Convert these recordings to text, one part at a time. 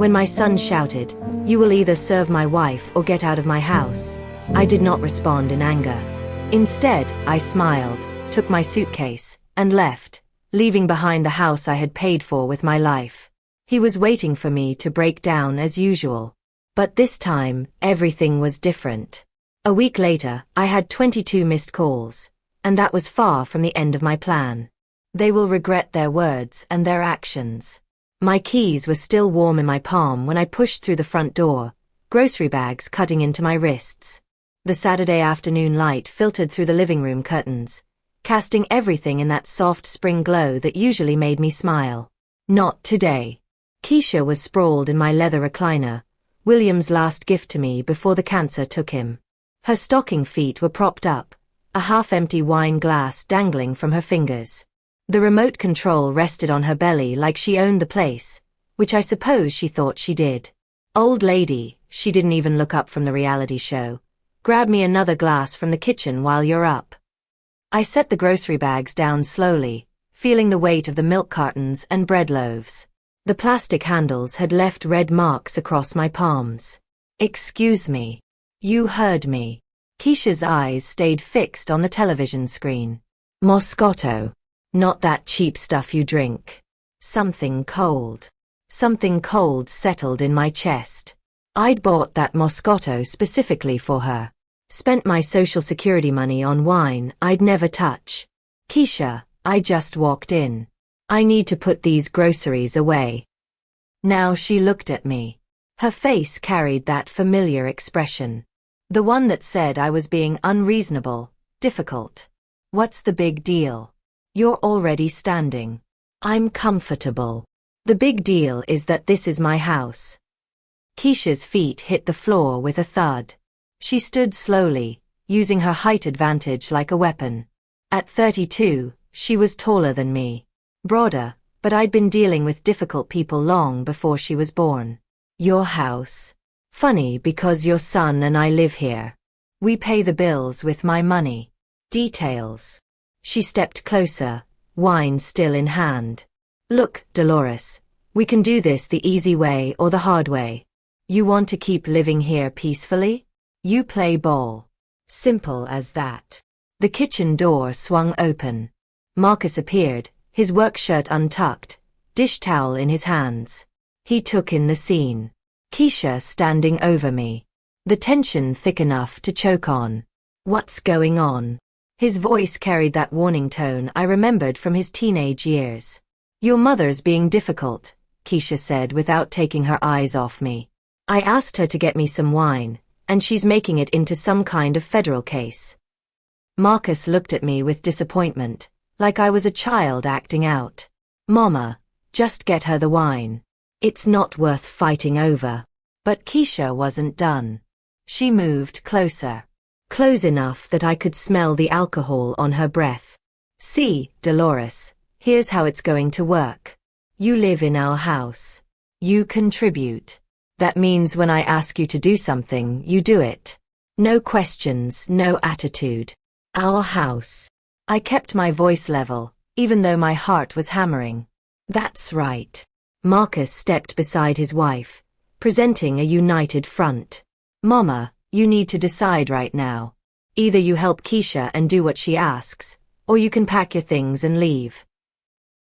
When my son shouted, "You will either serve my wife or get out of my house," I did not respond in anger. Instead, I smiled, took my suitcase, and left, leaving behind the house I had paid for with my life. He was waiting for me to break down as usual. But this time, everything was different. A week later, I had 22 missed calls, and that was far from the end of my plan. They will regret their words and their actions. My keys were still warm in my palm when I pushed through the front door, grocery bags cutting into my wrists. The Saturday afternoon light filtered through the living room curtains, casting everything in that soft spring glow that usually made me smile. Not today. Keisha was sprawled in my leather recliner, William's last gift to me before the cancer took him. Her stocking feet were propped up, a half-empty wine glass dangling from her fingers. The remote control rested on her belly like she owned the place, which I suppose she thought she did. "Old lady," she didn't even look up from the reality show. "Grab me another glass from the kitchen while you're up." I set the grocery bags down slowly, feeling the weight of the milk cartons and bread loaves. The plastic handles had left red marks across my palms. "Excuse me." "You heard me." Keisha's eyes stayed fixed on the television screen. "Moscato. Not that cheap stuff you drink." Something cold. Something cold settled in my chest. I'd bought that Moscato specifically for her. Spent my Social Security money on wine I'd never touch. "Keisha, I just walked in. I need to put these groceries away." Now she looked at me. Her face carried that familiar expression. The one that said I was being unreasonable, difficult. "What's the big deal? You're already standing." "I'm comfortable." "The big deal is that this is my house." Keisha's feet hit the floor with a thud. She stood slowly, using her height advantage like a weapon. At 32, she was taller than me. Broader, but I'd been dealing with difficult people long before she was born. "Your house. Funny because your son and I live here. We pay the bills with my money." "Details." She stepped closer, wine still in hand. "Look, Dolores, we can do this the easy way or the hard way. You want to keep living here peacefully? You play ball. Simple as that." The kitchen door swung open. Marcus appeared, his work shirt untucked, dish towel in his hands. He took in the scene. Keisha standing over me. The tension thick enough to choke on. "What's going on?" His voice carried that warning tone I remembered from his teenage years. "Your mother's being difficult," Keisha said without taking her eyes off me. "I asked her to get me some wine, and she's making it into some kind of federal case." Marcus looked at me with disappointment, like I was a child acting out. "Mama, just get her the wine. It's not worth fighting over." But Keisha wasn't done. She moved closer. Close enough that I could smell the alcohol on her breath. "See, Dolores, here's how it's going to work. You live in our house. You contribute. That means when I ask you to do something, you do it. No questions, no attitude. Our house." I kept my voice level, even though my heart was hammering. "That's right." Marcus stepped beside his wife, presenting a united front. "Mama, you need to decide right now. Either you help Keisha and do what she asks, or you can pack your things and leave."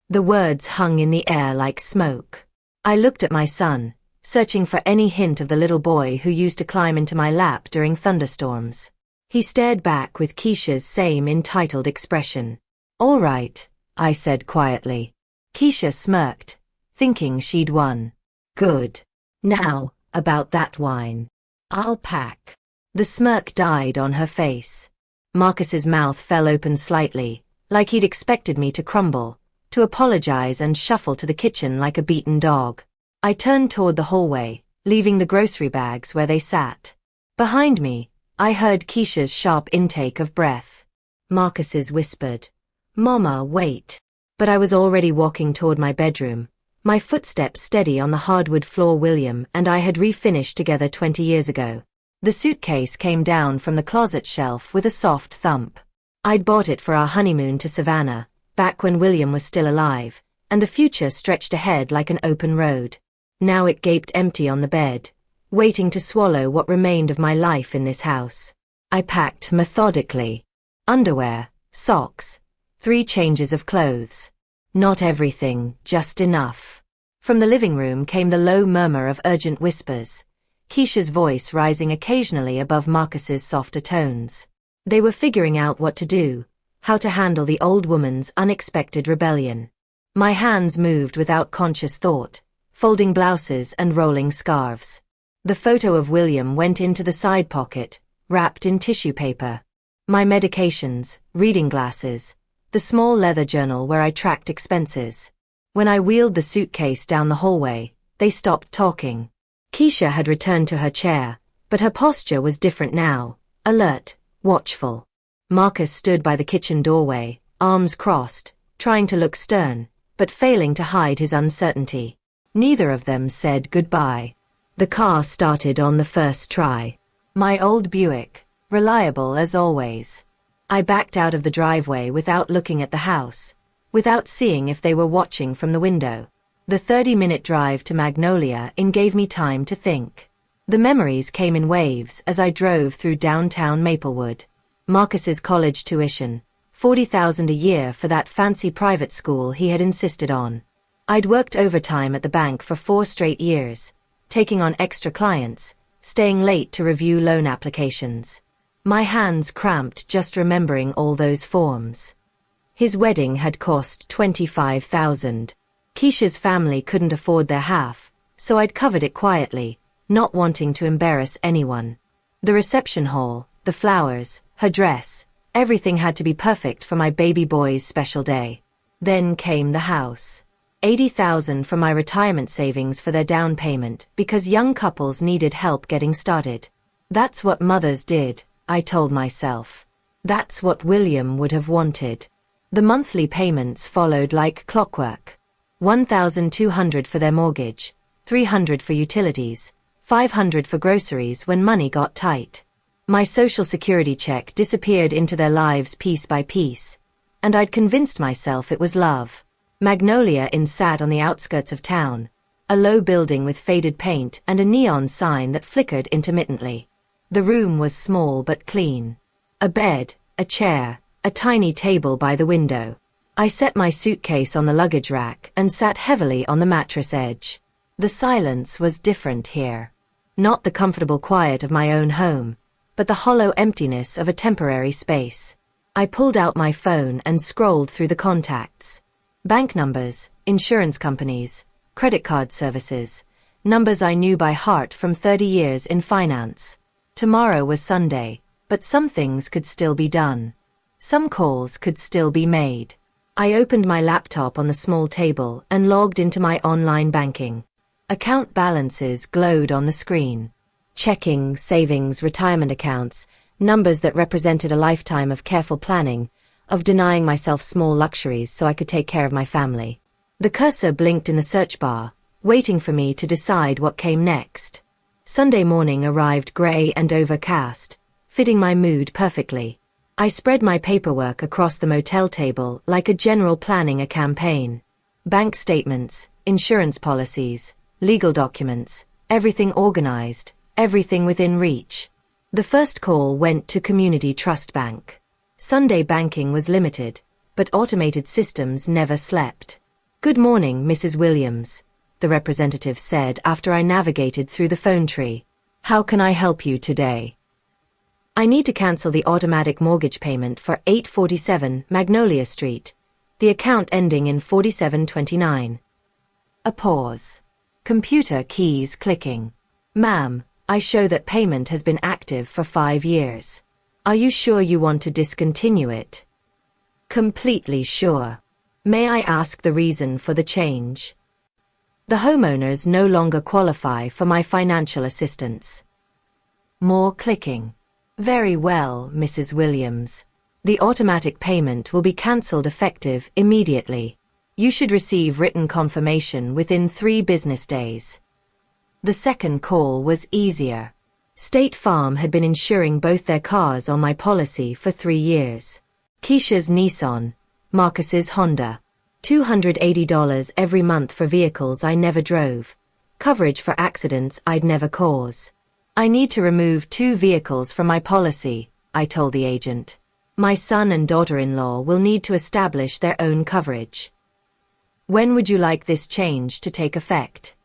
The words hung in the air like smoke. I looked at my son, searching for any hint of the little boy who used to climb into my lap during thunderstorms. He stared back with Keisha's same entitled expression. "All right," I said quietly. Keisha smirked, thinking she'd won. "Good. Now, about that wine. I'll pack." The smirk died on her face. Marcus's mouth fell open slightly, like he'd expected me to crumble, to apologize and shuffle to the kitchen like a beaten dog. I turned toward the hallway, leaving the grocery bags where they sat. Behind me, I heard Keisha's sharp intake of breath. Marcus's whispered, "Mama, wait." But I was already walking toward my bedroom, my footsteps steady on the hardwood floor. William and I had refinished together 20 years ago. The suitcase came down from the closet shelf with a soft thump. I'd bought it for our honeymoon to Savannah, back when William was still alive, and the future stretched ahead like an open road. Now it gaped empty on the bed, waiting to swallow what remained of my life in this house. I packed methodically. Underwear, socks, 3 changes of clothes. Not everything, just enough. From the living room came the low murmur of urgent whispers, Keisha's voice rising occasionally above Marcus's softer tones. They were figuring out what to do, how to handle the old woman's unexpected rebellion. My hands moved without conscious thought, folding blouses and rolling scarves. The photo of William went into the side pocket, wrapped in tissue paper. My medications, reading glasses, the small leather journal where I tracked expenses. When I wheeled the suitcase down the hallway, they stopped talking. Keisha had returned to her chair, but her posture was different now, alert, watchful. Marcus stood by the kitchen doorway, arms crossed, trying to look stern, but failing to hide his uncertainty. Neither of them said goodbye. The car started on the first try. My old Buick, reliable as always. I backed out of the driveway without looking at the house, without seeing if they were watching from the window. The 30-minute drive to Magnolia Inn gave me time to think. The memories came in waves as I drove through downtown Maplewood. Marcus's college tuition, $40,000 a year for that fancy private school he had insisted on. I'd worked overtime at the bank for 4 straight years, taking on extra clients, staying late to review loan applications. My hands cramped just remembering all those forms. His wedding had cost $25,000. Keisha's family couldn't afford their half, so I'd covered it quietly, not wanting to embarrass anyone. The reception hall, the flowers, her dress, everything had to be perfect for my baby boy's special day. Then came the house. $80,000 from my retirement savings for their down payment because young couples needed help getting started. That's what mothers did, I told myself. That's what William would have wanted. The monthly payments followed like clockwork. $1,200 for their mortgage, $300 for utilities, $500 for groceries when money got tight. My Social Security check disappeared into their lives piece by piece, and I'd convinced myself it was love. Magnolia Inn sat on the outskirts of town, a low building with faded paint and a neon sign that flickered intermittently. The room was small but clean. A bed, a chair, a tiny table by the window. I set my suitcase on the luggage rack and sat heavily on the mattress edge. The silence was different here. Not the comfortable quiet of my own home, but the hollow emptiness of a temporary space. I pulled out my phone and scrolled through the contacts. Bank numbers, insurance companies, credit card services, numbers I knew by heart from 30 years in finance. Tomorrow was Sunday, but some things could still be done. Some calls could still be made. I opened my laptop on the small table and logged into my online banking. Account balances glowed on the screen. Checking, savings, retirement accounts, numbers that represented a lifetime of careful planning, of denying myself small luxuries so I could take care of my family. The cursor blinked in the search bar, waiting for me to decide what came next. Sunday morning arrived gray and overcast, fitting my mood perfectly. I spread my paperwork across the motel table like a general planning a campaign. Bank statements, insurance policies, legal documents, everything organized, everything within reach. The first call went to Community Trust Bank. Sunday banking was limited, but automated systems never slept. "Good morning, Mrs. Williams," the representative said after I navigated through the phone tree. "How can I help you today?" "I need to cancel the automatic mortgage payment for 847 Magnolia Street, the account ending in 4729. A pause. Computer keys clicking. "Ma'am, I show that payment has been active for 5 years. Are you sure you want to discontinue it?" "Completely sure. May I ask the reason for the change?" "The homeowners no longer qualify for my financial assistance." More clicking. "Very well, Mrs. Williams. The automatic payment will be cancelled effective immediately. You should receive written confirmation within 3 business days." The second call was easier. State Farm had been insuring both their cars on my policy for 3 years. Keisha's Nissan, Marcus's Honda. $280 every month for vehicles I never drove. Coverage for accidents I'd never cause. I need to remove 2 vehicles from my policy, I told the agent. My son and daughter-in-law will need to establish their own coverage. When would you like this change to take effect?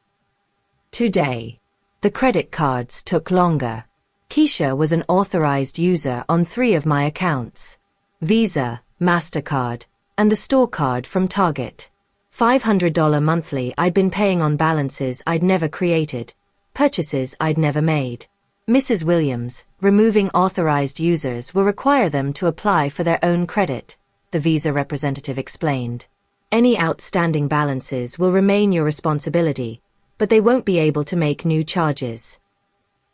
Today. The credit cards took longer. Keisha was an authorized user on 3 of my accounts: Visa, MasterCard, and the store card from Target. $500 monthly I'd been paying on balances I'd never created, purchases I'd never made. Mrs. Williams, removing authorized users will require them to apply for their own credit, the Visa representative explained. Any outstanding balances will remain your responsibility, but they won't be able to make new charges.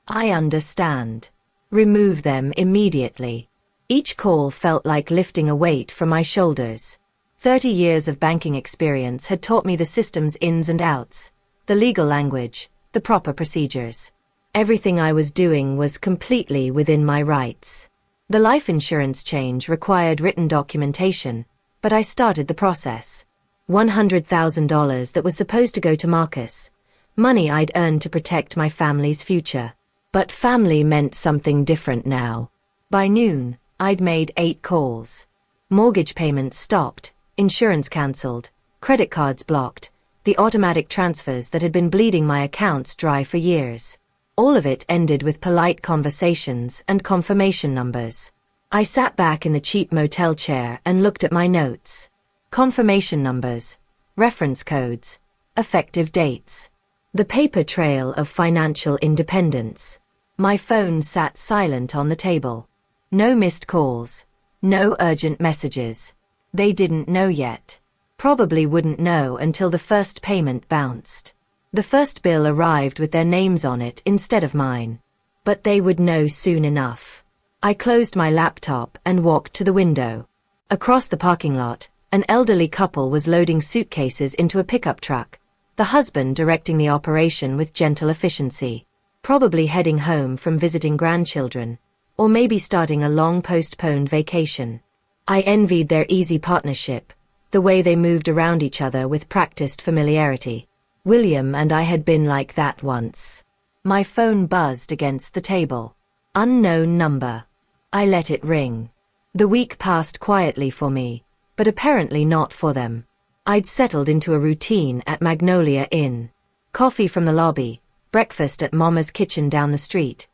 I understand. Remove them immediately. Each call felt like lifting a weight from my shoulders. 30 years of banking experience had taught me the system's ins and outs, the legal language, the proper procedures. Everything I was doing was completely within my rights. The life insurance change required written documentation, but I started the process. $100,000 that was supposed to go to Marcus, money I'd earned to protect my family's future. But family meant something different now. By noon, I'd made 8 calls. Mortgage payments stopped, insurance cancelled, credit cards blocked, the automatic transfers that had been bleeding my accounts dry for years. All of it ended with polite conversations and confirmation numbers. I sat back in the cheap motel chair and looked at my notes. Confirmation numbers, reference codes, effective dates. The paper trail of financial independence. My phone sat silent on the table. No missed calls. No urgent messages. They didn't know yet. Probably wouldn't know until the first payment bounced. The first bill arrived with their names on it instead of mine. But they would know soon enough. I closed my laptop and walked to the window. Across the parking lot, an elderly couple was loading suitcases into a pickup truck, the husband directing the operation with gentle efficiency. Probably heading home from visiting grandchildren, or maybe starting a long postponed vacation. I envied their easy partnership, the way they moved around each other with practiced familiarity. William and I had been like that once. My phone buzzed against the table. Unknown number. I let it ring. The week passed quietly for me, but apparently not for them. I'd settled into a routine at Magnolia Inn. Coffee from the lobby, breakfast at Mama's kitchen down the street,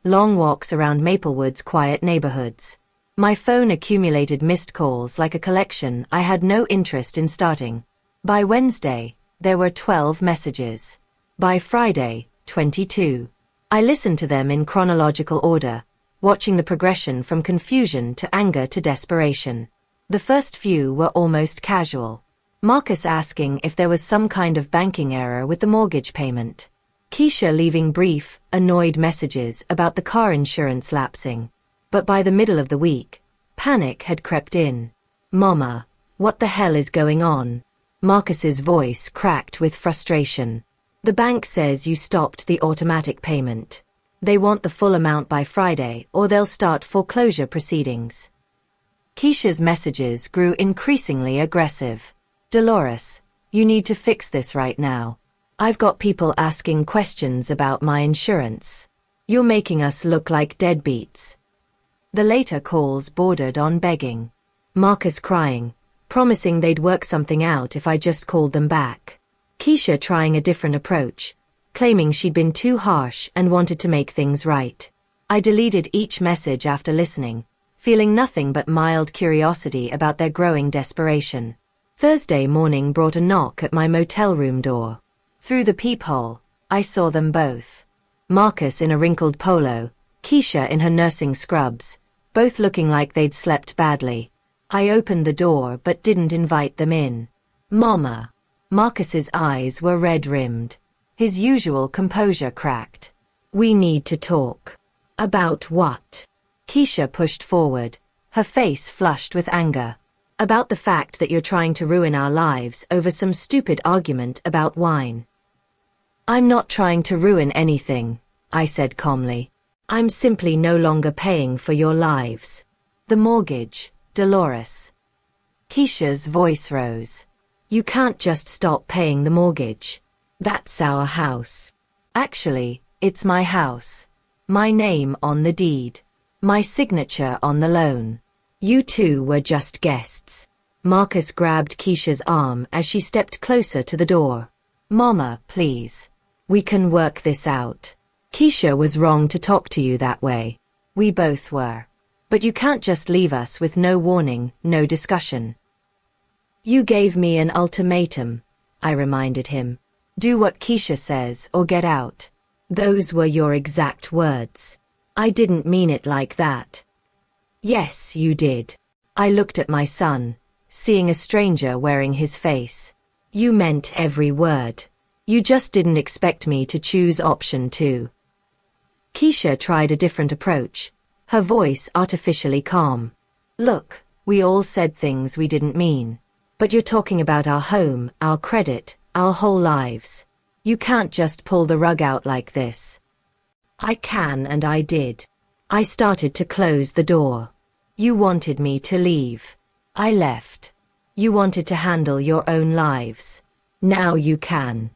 long walks around Maplewood's quiet neighborhoods. My phone accumulated missed calls like a collection I had no interest in starting. By Wednesday, there were 12 messages. By Friday, 22. I listened to them in chronological order, watching the progression from confusion to anger to desperation. The first few were almost casual. Marcus asking if there was some kind of banking error with the mortgage payment. Keisha leaving brief, annoyed messages about the car insurance lapsing. But by the middle of the week, panic had crept in. Mama, what the hell is going on? Marcus's voice cracked with frustration. The bank says you stopped the automatic payment. They want the full amount by Friday or they'll start foreclosure proceedings. Keisha's messages grew increasingly aggressive. Dolores, you need to fix this right now. I've got people asking questions about my insurance. You're making us look like deadbeats. The later calls bordered on begging. Marcus crying, promising they'd work something out if I just called them back. Keisha trying a different approach, claiming she'd been too harsh and wanted to make things right. I deleted each message after listening, feeling nothing but mild curiosity about their growing desperation. Thursday morning brought a knock at my motel room door. Through the peephole, I saw them both. Marcus in a wrinkled polo, Keisha in her nursing scrubs, both looking like they'd slept badly. I opened the door but didn't invite them in. Mama. Marcus's eyes were red-rimmed. His usual composure cracked. We need to talk. About what? Keisha pushed forward, her face flushed with anger. About the fact that you're trying to ruin our lives over some stupid argument about wine. I'm not trying to ruin anything, I said calmly. I'm simply no longer paying for your lives. The mortgage, Dolores. Keisha's voice rose. You can't just stop paying the mortgage. That's our house. Actually, it's my house. My name on the deed. My signature on the loan. You two were just guests. Marcus grabbed Keisha's arm as she stepped closer to the door. Mama, please. We can work this out. Keisha was wrong to talk to you that way. We both were. But you can't just leave us with no warning, no discussion. You gave me an ultimatum, I reminded him. Do what Keisha says or get out. Those were your exact words. I didn't mean it like that. Yes, you did. I looked at my son, seeing a stranger wearing his face. You meant every word. You just didn't expect me to choose option 2. Keisha tried a different approach, her voice artificially calm. Look, we all said things we didn't mean. But you're talking about our home, our credit, our whole lives. You can't just pull the rug out like this. I can, and I did. I started to close the door. You wanted me to leave. I left. You wanted to handle your own lives. Now you can.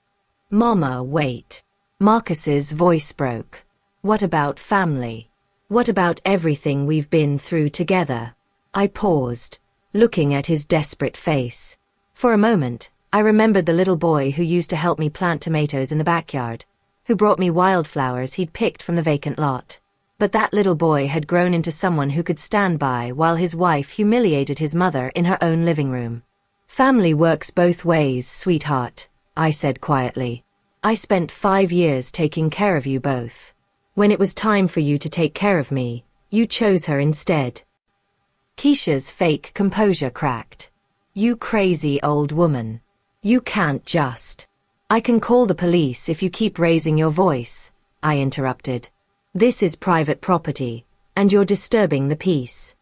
Mama, wait. Marcus's voice broke. What about family? What about everything we've been through together? I paused, looking at his desperate face. For a moment, I remembered the little boy who used to help me plant tomatoes in the backyard, who brought me wildflowers he'd picked from the vacant lot. But that little boy had grown into someone who could stand by while his wife humiliated his mother in her own living room. Family works both ways, sweetheart, I said quietly. I spent 5 years taking care of you both. When it was time for you to take care of me, you chose her instead. Keisha's fake composure cracked. You crazy old woman. You can't just. I can call the police if you keep raising your voice, I interrupted. This is private property, and you're disturbing the peace.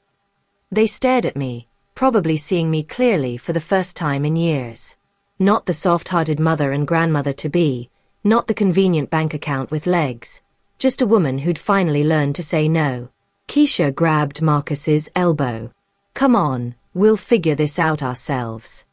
They stared at me, probably seeing me clearly for the first time in years. Not the soft-hearted mother and grandmother-to-be, not the convenient bank account with legs, just a woman who'd finally learned to say no. Keisha grabbed Marcus's elbow. Come on, we'll figure this out ourselves.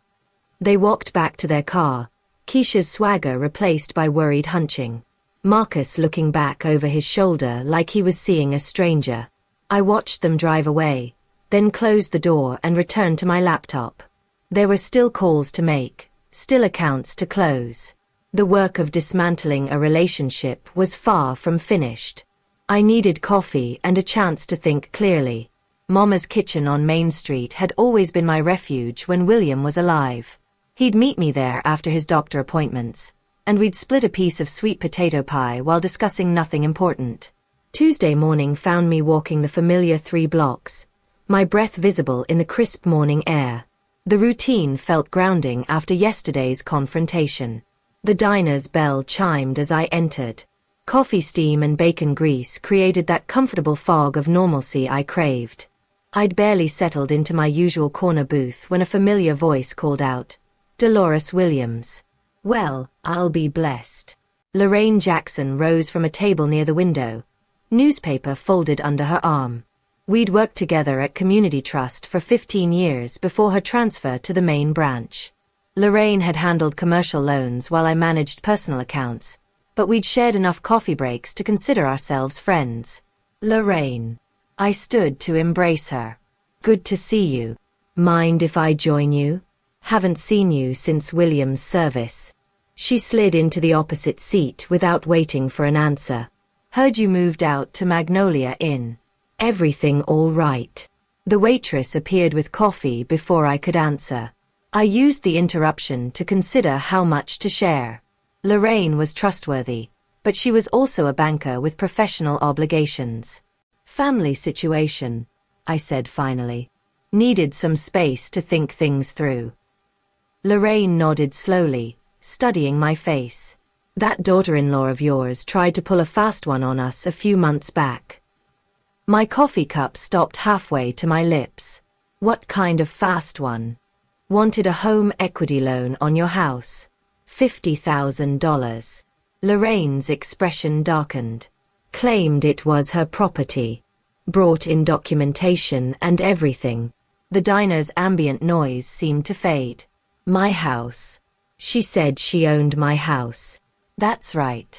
They walked back to their car, Keisha's swagger replaced by worried hunching. Marcus looking back over his shoulder like he was seeing a stranger. I watched them drive away, then closed the door and returned to my laptop. There were still calls to make, still accounts to close. The work of dismantling a relationship was far from finished. I needed coffee and a chance to think clearly. Mama's kitchen on Main Street had always been my refuge when William was alive. He'd meet me there after his doctor appointments, and we'd split a piece of sweet potato pie while discussing nothing important. Tuesday morning found me walking the familiar 3 blocks, my breath visible in the crisp morning air. The routine felt grounding after yesterday's confrontation. The diner's bell chimed as I entered. Coffee steam and bacon grease created that comfortable fog of normalcy I craved. I'd barely settled into my usual corner booth when a familiar voice called out, Dolores Williams. Well, I'll be blessed. Lorraine Jackson rose from a table near the window, newspaper folded under her arm. We'd worked together at Community Trust for 15 years before her transfer to the main branch. Lorraine had handled commercial loans while I managed personal accounts, but we'd shared enough coffee breaks to consider ourselves friends. Lorraine. I stood to embrace her. Good to see you. Mind if I join you? Haven't seen you since William's service. She slid into the opposite seat without waiting for an answer. Heard you moved out to Magnolia Inn. Everything all right? The waitress appeared with coffee before I could answer. I used the interruption to consider how much to share. Lorraine was trustworthy, but she was also a banker with professional obligations. Family situation, I said finally. Needed some space to think things through. Lorraine nodded slowly, studying my face. That daughter-in-law of yours tried to pull a fast one on us a few months back. My coffee cup stopped halfway to my lips. What kind of fast one? Wanted a home equity loan on your house. $50,000. Lorraine's expression darkened. Claimed it was her property. Brought in documentation and everything. The diner's ambient noise seemed to fade. My house. She said she owned my house. That's right.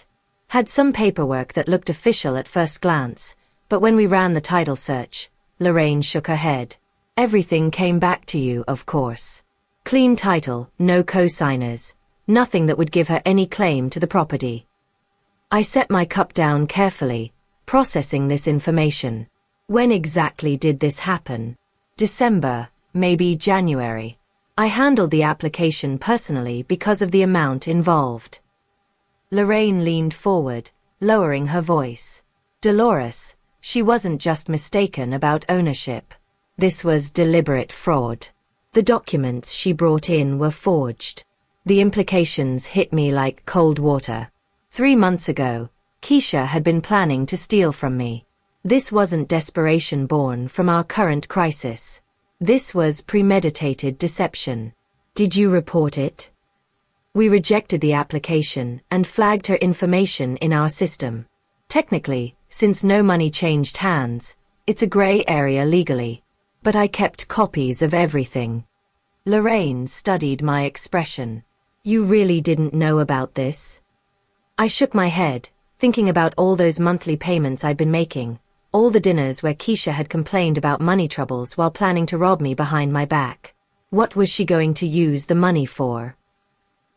Had some paperwork that looked official at first glance, but when we ran the title search, Lorraine shook her head. Everything came back to you, of course. Clean title, no co-signers, nothing that would give her any claim to the property. I set my cup down carefully, processing this information. When exactly did this happen? December, maybe January. I handled the application personally because of the amount involved. Lorraine leaned forward, lowering her voice. Dolores, she wasn't just mistaken about ownership. This was deliberate fraud. The documents she brought in were forged. The implications hit me like cold water. 3 months ago, Keisha had been planning to steal from me. This wasn't desperation born from our current crisis. This was premeditated deception. Did you report it? We rejected the application and flagged her information in our system. Technically, since no money changed hands, it's a gray area legally. But I kept copies of everything. Lorraine studied my expression. You really didn't know about this? I shook my head, thinking about all those monthly payments I'd been making, all the dinners where Keisha had complained about money troubles while planning to rob me behind my back. What was she going to use the money for?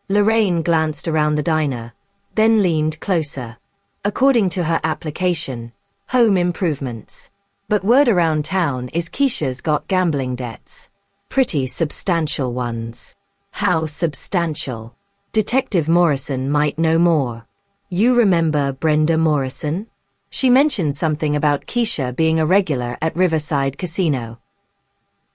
Lorraine glanced around the diner, then leaned closer. According to her application, home improvements. But word around town is Keisha's got gambling debts. Pretty substantial ones. How substantial? Detective Morrison might know more. You remember Brenda Morrison? She mentioned something about Keisha being a regular at Riverside Casino.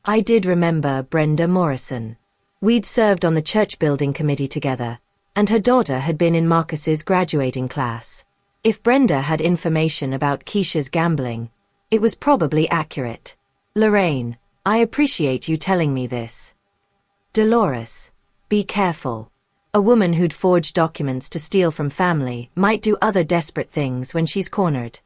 I did remember Brenda Morrison. We'd served on the church building committee together, and her daughter had been in Marcus's graduating class. If Brenda had information about Keisha's gambling, it was probably accurate. Lorraine, I appreciate you telling me this. Dolores, be careful. A woman who'd forged documents to steal from family might do other desperate things when she's cornered.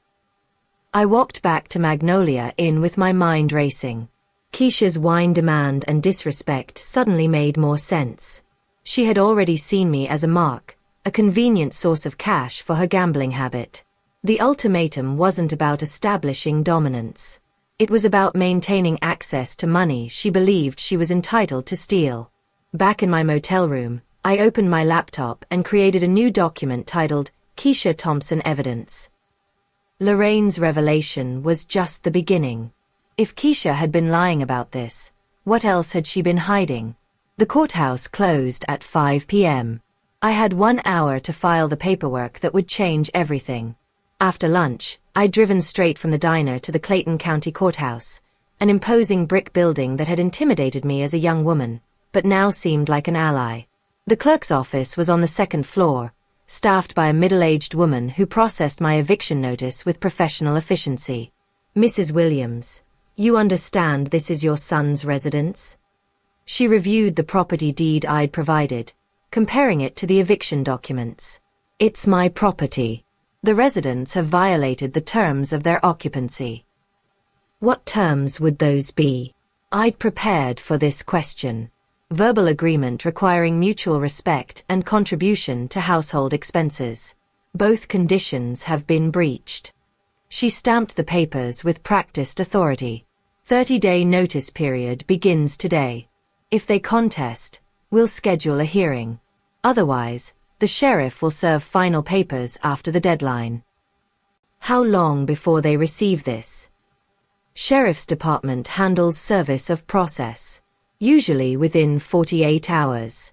I walked back to Magnolia Inn with my mind racing. Keisha's wine demand and disrespect suddenly made more sense. She had already seen me as a mark, a convenient source of cash for her gambling habit. The ultimatum wasn't about establishing dominance. It was about maintaining access to money she believed she was entitled to steal. Back in my motel room, I opened my laptop and created a new document titled Keisha Thompson Evidence. Lorraine's revelation was just the beginning. If Keisha had been lying about this, what else had she been hiding? The courthouse closed at 5 p.m. I had 1 hour to file the paperwork that would change everything. After lunch, I'd driven straight from the diner to the Clayton County Courthouse, an imposing brick building that had intimidated me as a young woman, but now seemed like an ally. The clerk's office was on the 2nd floor, staffed by a middle-aged woman who processed my eviction notice with professional efficiency. Mrs. Williams, you understand this is your son's residence? She reviewed the property deed I'd provided, comparing it to the eviction documents. It's my property. The residents have violated the terms of their occupancy. What terms would those be? I'd prepared for this question. Verbal agreement requiring mutual respect and contribution to household expenses. Both conditions have been breached. She stamped the papers with practiced authority. 30-day notice period begins today. If they contest, we'll schedule a hearing. Otherwise, the sheriff will serve final papers after the deadline. How long before they receive this? Sheriff's Department handles service of process, usually within 48 hours.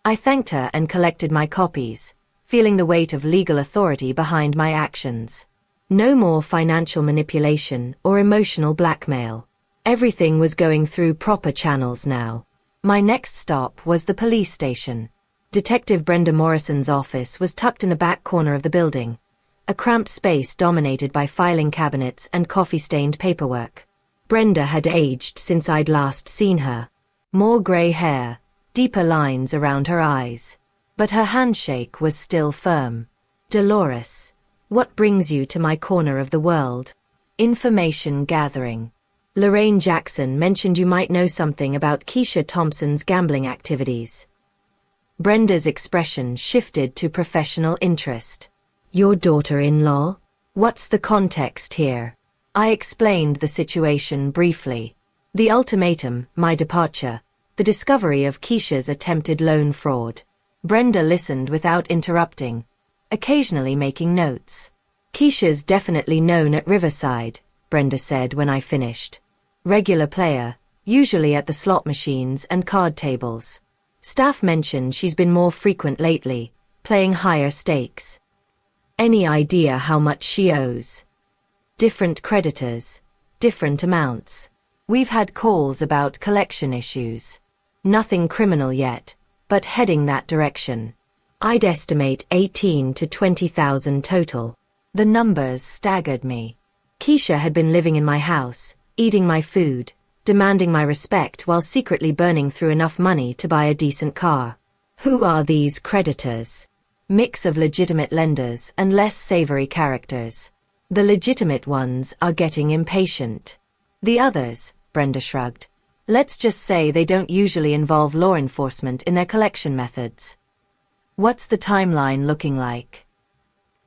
I thanked her and collected my copies, feeling the weight of legal authority behind my actions. No more financial manipulation or emotional blackmail. Everything was going through proper channels now. My next stop was the police station. Detective Brenda Morrison's office was tucked in the back corner of the building, a cramped space dominated by filing cabinets and coffee-stained paperwork. Brenda had aged since I'd last seen her. More gray hair, deeper lines around her eyes. But her handshake was still firm. Dolores, what brings you to my corner of the world? Information gathering. Lorraine Jackson mentioned you might know something about Keisha Thompson's gambling activities. Brenda's expression shifted to professional interest. Your daughter-in-law? What's the context here? I explained the situation briefly. The ultimatum, my departure, the discovery of Keisha's attempted loan fraud. Brenda listened without interrupting, occasionally making notes. Keisha's definitely known at Riverside, Brenda said when I finished. Regular player, usually at the slot machines and card tables. Staff mentioned she's been more frequent lately, playing higher stakes. Any idea how much she owes? Different creditors, different amounts. We've had calls about collection issues. Nothing criminal yet, but heading that direction. I'd estimate 18 to 20,000 total. The numbers staggered me. Keisha had been living in my house, eating my food, demanding my respect while secretly burning through enough money to buy a decent car. Who are these creditors? Mix of legitimate lenders and less savory characters. The legitimate ones are getting impatient. The others, Brenda shrugged. Let's just say they don't usually involve law enforcement in their collection methods. What's the timeline looking like?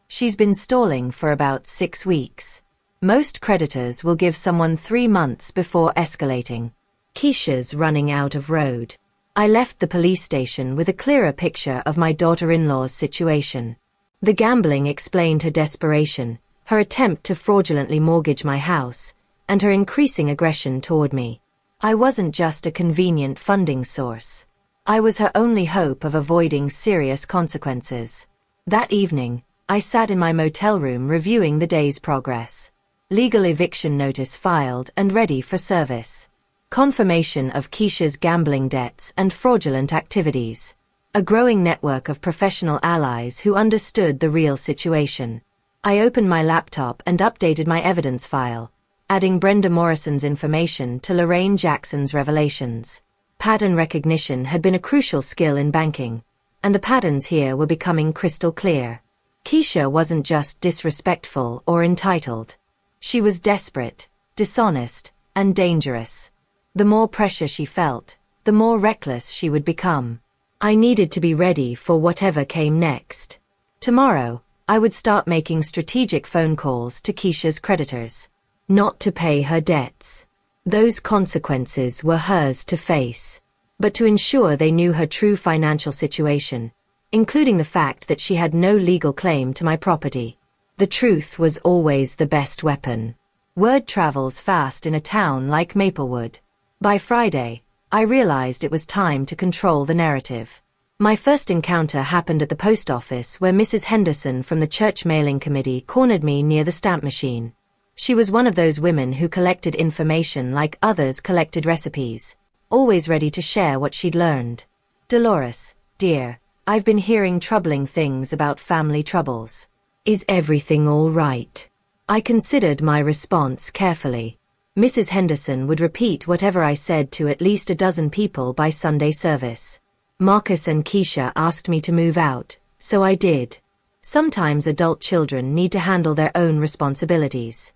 She's been stalling for about 6 weeks. Most creditors will give someone 3 months before escalating. Keisha's running out of road. I left the police station with a clearer picture of my daughter-in-law's situation. The gambling explained her desperation, her attempt to fraudulently mortgage my house, and her increasing aggression toward me. I wasn't just a convenient funding source. I was her only hope of avoiding serious consequences. That evening, I sat in my motel room reviewing the day's progress. Legal eviction notice filed and ready for service. Confirmation of Keisha's gambling debts and fraudulent activities. A growing network of professional allies who understood the real situation. I opened my laptop and updated my evidence file, adding Brenda Morrison's information to Lorraine Jackson's revelations. Pattern recognition had been a crucial skill in banking, and the patterns here were becoming crystal clear. Keisha wasn't just disrespectful or entitled. She was desperate, dishonest, and dangerous. The more pressure she felt, the more reckless she would become. I needed to be ready for whatever came next. Tomorrow, I would start making strategic phone calls to Keisha's creditors. Not to pay her debts. Those consequences were hers to face. But to ensure they knew her true financial situation, including the fact that she had no legal claim to my property. The truth was always the best weapon. Word travels fast in a town like Maplewood. By Friday, I realized it was time to control the narrative. My first encounter happened at the post office where Mrs. Henderson from the church mailing committee cornered me near the stamp machine. She was one of those women who collected information like others collected recipes, always ready to share what she'd learned. Dolores, dear, I've been hearing troubling things about family troubles. Is everything all right? I considered my response carefully. Mrs. Henderson would repeat whatever I said to at least a dozen people by Sunday service. Marcus and Keisha asked me to move out, so I did. Sometimes adult children need to handle their own responsibilities.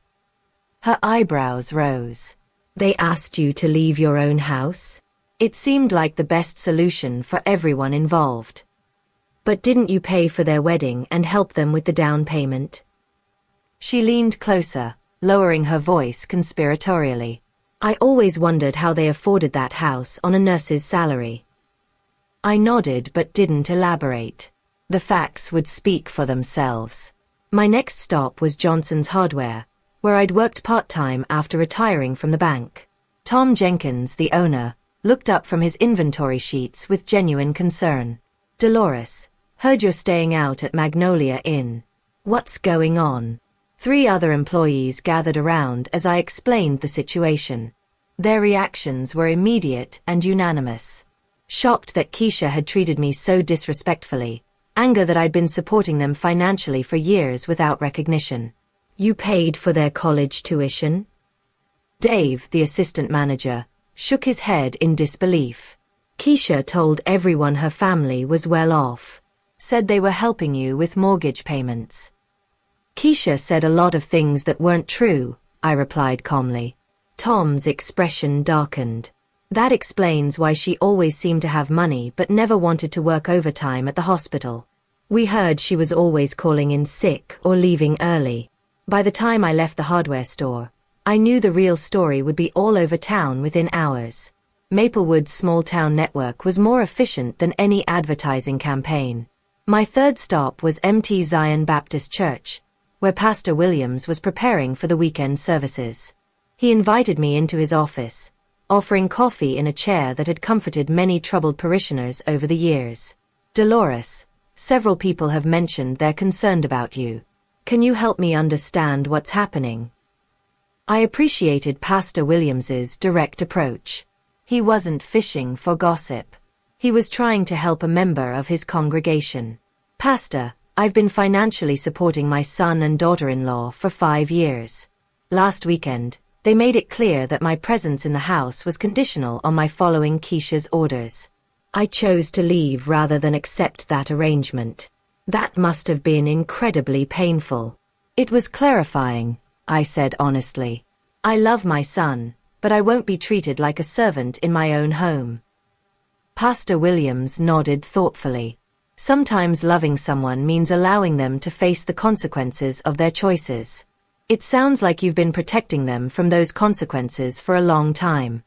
Her eyebrows rose. They asked you to leave your own house? It seemed like the best solution for everyone involved. But didn't you pay for their wedding and help them with the down payment? She leaned closer, lowering her voice conspiratorially. I always wondered how they afforded that house on a nurse's salary. I nodded but didn't elaborate. The facts would speak for themselves. My next stop was Johnson's Hardware, where I'd worked part-time after retiring from the bank. Tom Jenkins, the owner, looked up from his inventory sheets with genuine concern. Dolores, heard you're staying out at Magnolia Inn. What's going on? 3 other employees gathered around as I explained the situation. Their reactions were immediate and unanimous. Shocked that Keisha had treated me so disrespectfully, anger that I'd been supporting them financially for years without recognition. You paid for their college tuition? Dave, the assistant manager, shook his head in disbelief. Keisha told everyone her family was well off. Said they were helping you with mortgage payments. Keisha said a lot of things that weren't true, I replied calmly. Tom's expression darkened. That explains why she always seemed to have money but never wanted to work overtime at the hospital. We heard she was always calling in sick or leaving early. By the time I left the hardware store, I knew the real story would be all over town within hours. Maplewood's small-town network was more efficient than any advertising campaign. My third stop was Mt. Zion Baptist Church, where Pastor Williams was preparing for the weekend services. He invited me into his office, offering coffee in a chair that had comforted many troubled parishioners over the years. "Dolores, several people have mentioned they're concerned about you. Can you help me understand what's happening?" I appreciated Pastor Williams's direct approach. He wasn't fishing for gossip. He was trying to help a member of his congregation. "Pastor, I've been financially supporting my son and daughter-in-law for 5 years. Last weekend, they made it clear that my presence in the house was conditional on my following Keisha's orders. I chose to leave rather than accept that arrangement. That must have been incredibly painful." "It was clarifying," I said honestly. "I love my son, but I won't be treated like a servant in my own home." Pastor Williams nodded thoughtfully. "Sometimes loving someone means allowing them to face the consequences of their choices. It sounds like you've been protecting them from those consequences for a long time."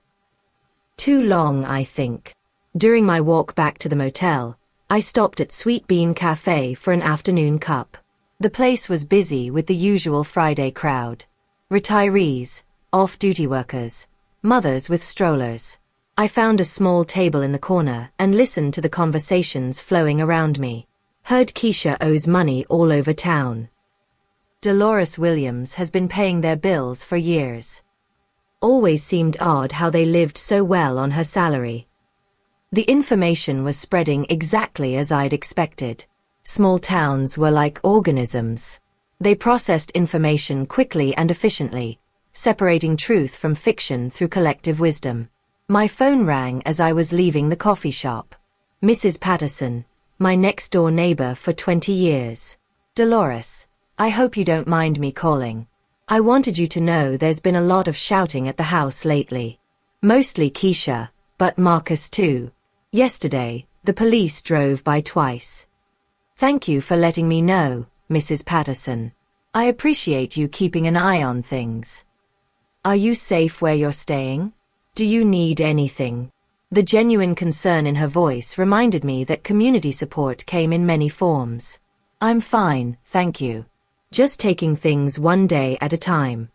"Too long, I think." During my walk back to the motel, I stopped at Sweet Bean Cafe for an afternoon cup. The place was busy with the usual Friday crowd. Retirees, off-duty workers, mothers with strollers. I found a small table in the corner and listened to the conversations flowing around me. "Heard Keisha owes money all over town. Dolores Williams has been paying their bills for years. Always seemed odd how they lived so well on her salary." The information was spreading exactly as I'd expected. Small towns were like organisms. They processed information quickly and efficiently, separating truth from fiction through collective wisdom. My phone rang as I was leaving the coffee shop. "Mrs. Patterson, my next-door neighbor for 20 years. Dolores, I hope you don't mind me calling. I wanted you to know there's been a lot of shouting at the house lately. Mostly Keisha, but Marcus too. Yesterday, the police drove by twice. Thank you for letting me know, Mrs. Patterson. I appreciate you keeping an eye on things. Are you safe where you're staying? Do you need anything?" The genuine concern in her voice reminded me that community support came in many forms. "I'm fine, thank you. Just taking things one day at a time."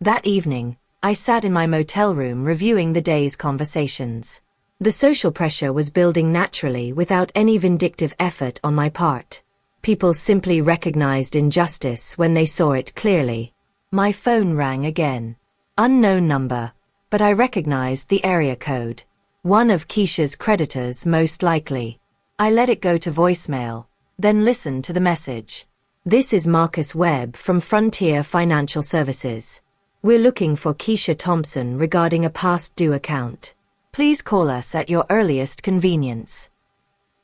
That evening, I sat in my motel room reviewing the day's conversations. The social pressure was building naturally without any vindictive effort on my part. People simply recognized injustice when they saw it clearly. My phone rang again. Unknown number, but I recognized the area code. One of Keisha's creditors most likely. I let it go to voicemail, then listened to the message. "This is Marcus Webb from Frontier Financial Services. We're looking for Keisha Thompson regarding a past due account. Please call us at your earliest convenience."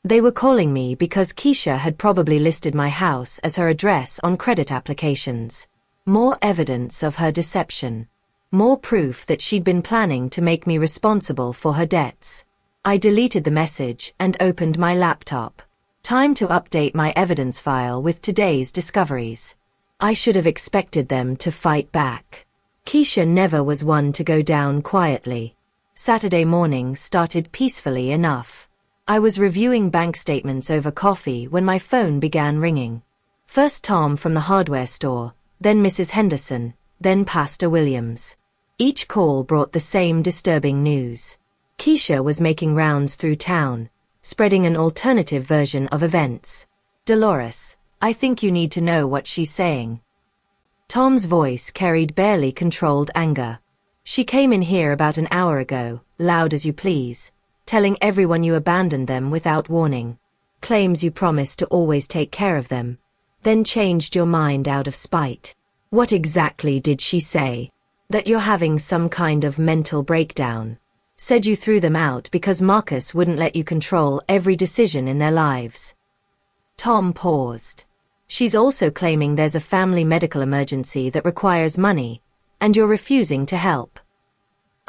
They were calling me because Keisha had probably listed my house as her address on credit applications. More evidence of her deception. More proof that she'd been planning to make me responsible for her debts. I deleted the message and opened my laptop. Time to update my evidence file with today's discoveries. I should have expected them to fight back. Keisha never was one to go down quietly. Saturday morning started peacefully enough. I was reviewing bank statements over coffee when my phone began ringing. First Tom from the hardware store, then Mrs. Henderson, then Pastor Williams. Each call brought the same disturbing news. Keisha was making rounds through town, spreading an alternative version of events. "Dolores, I think you need to know what she's saying." Tom's voice carried barely controlled anger. "She came in here about an hour ago, loud as you please, telling everyone you abandoned them without warning. Claims you promised to always take care of them, then changed your mind out of spite. What exactly did she say? That you're having some kind of mental breakdown. Said you threw them out because Marcus wouldn't let you control every decision in their lives." Tom paused. "She's also claiming there's a family medical emergency that requires money, and you're refusing to help."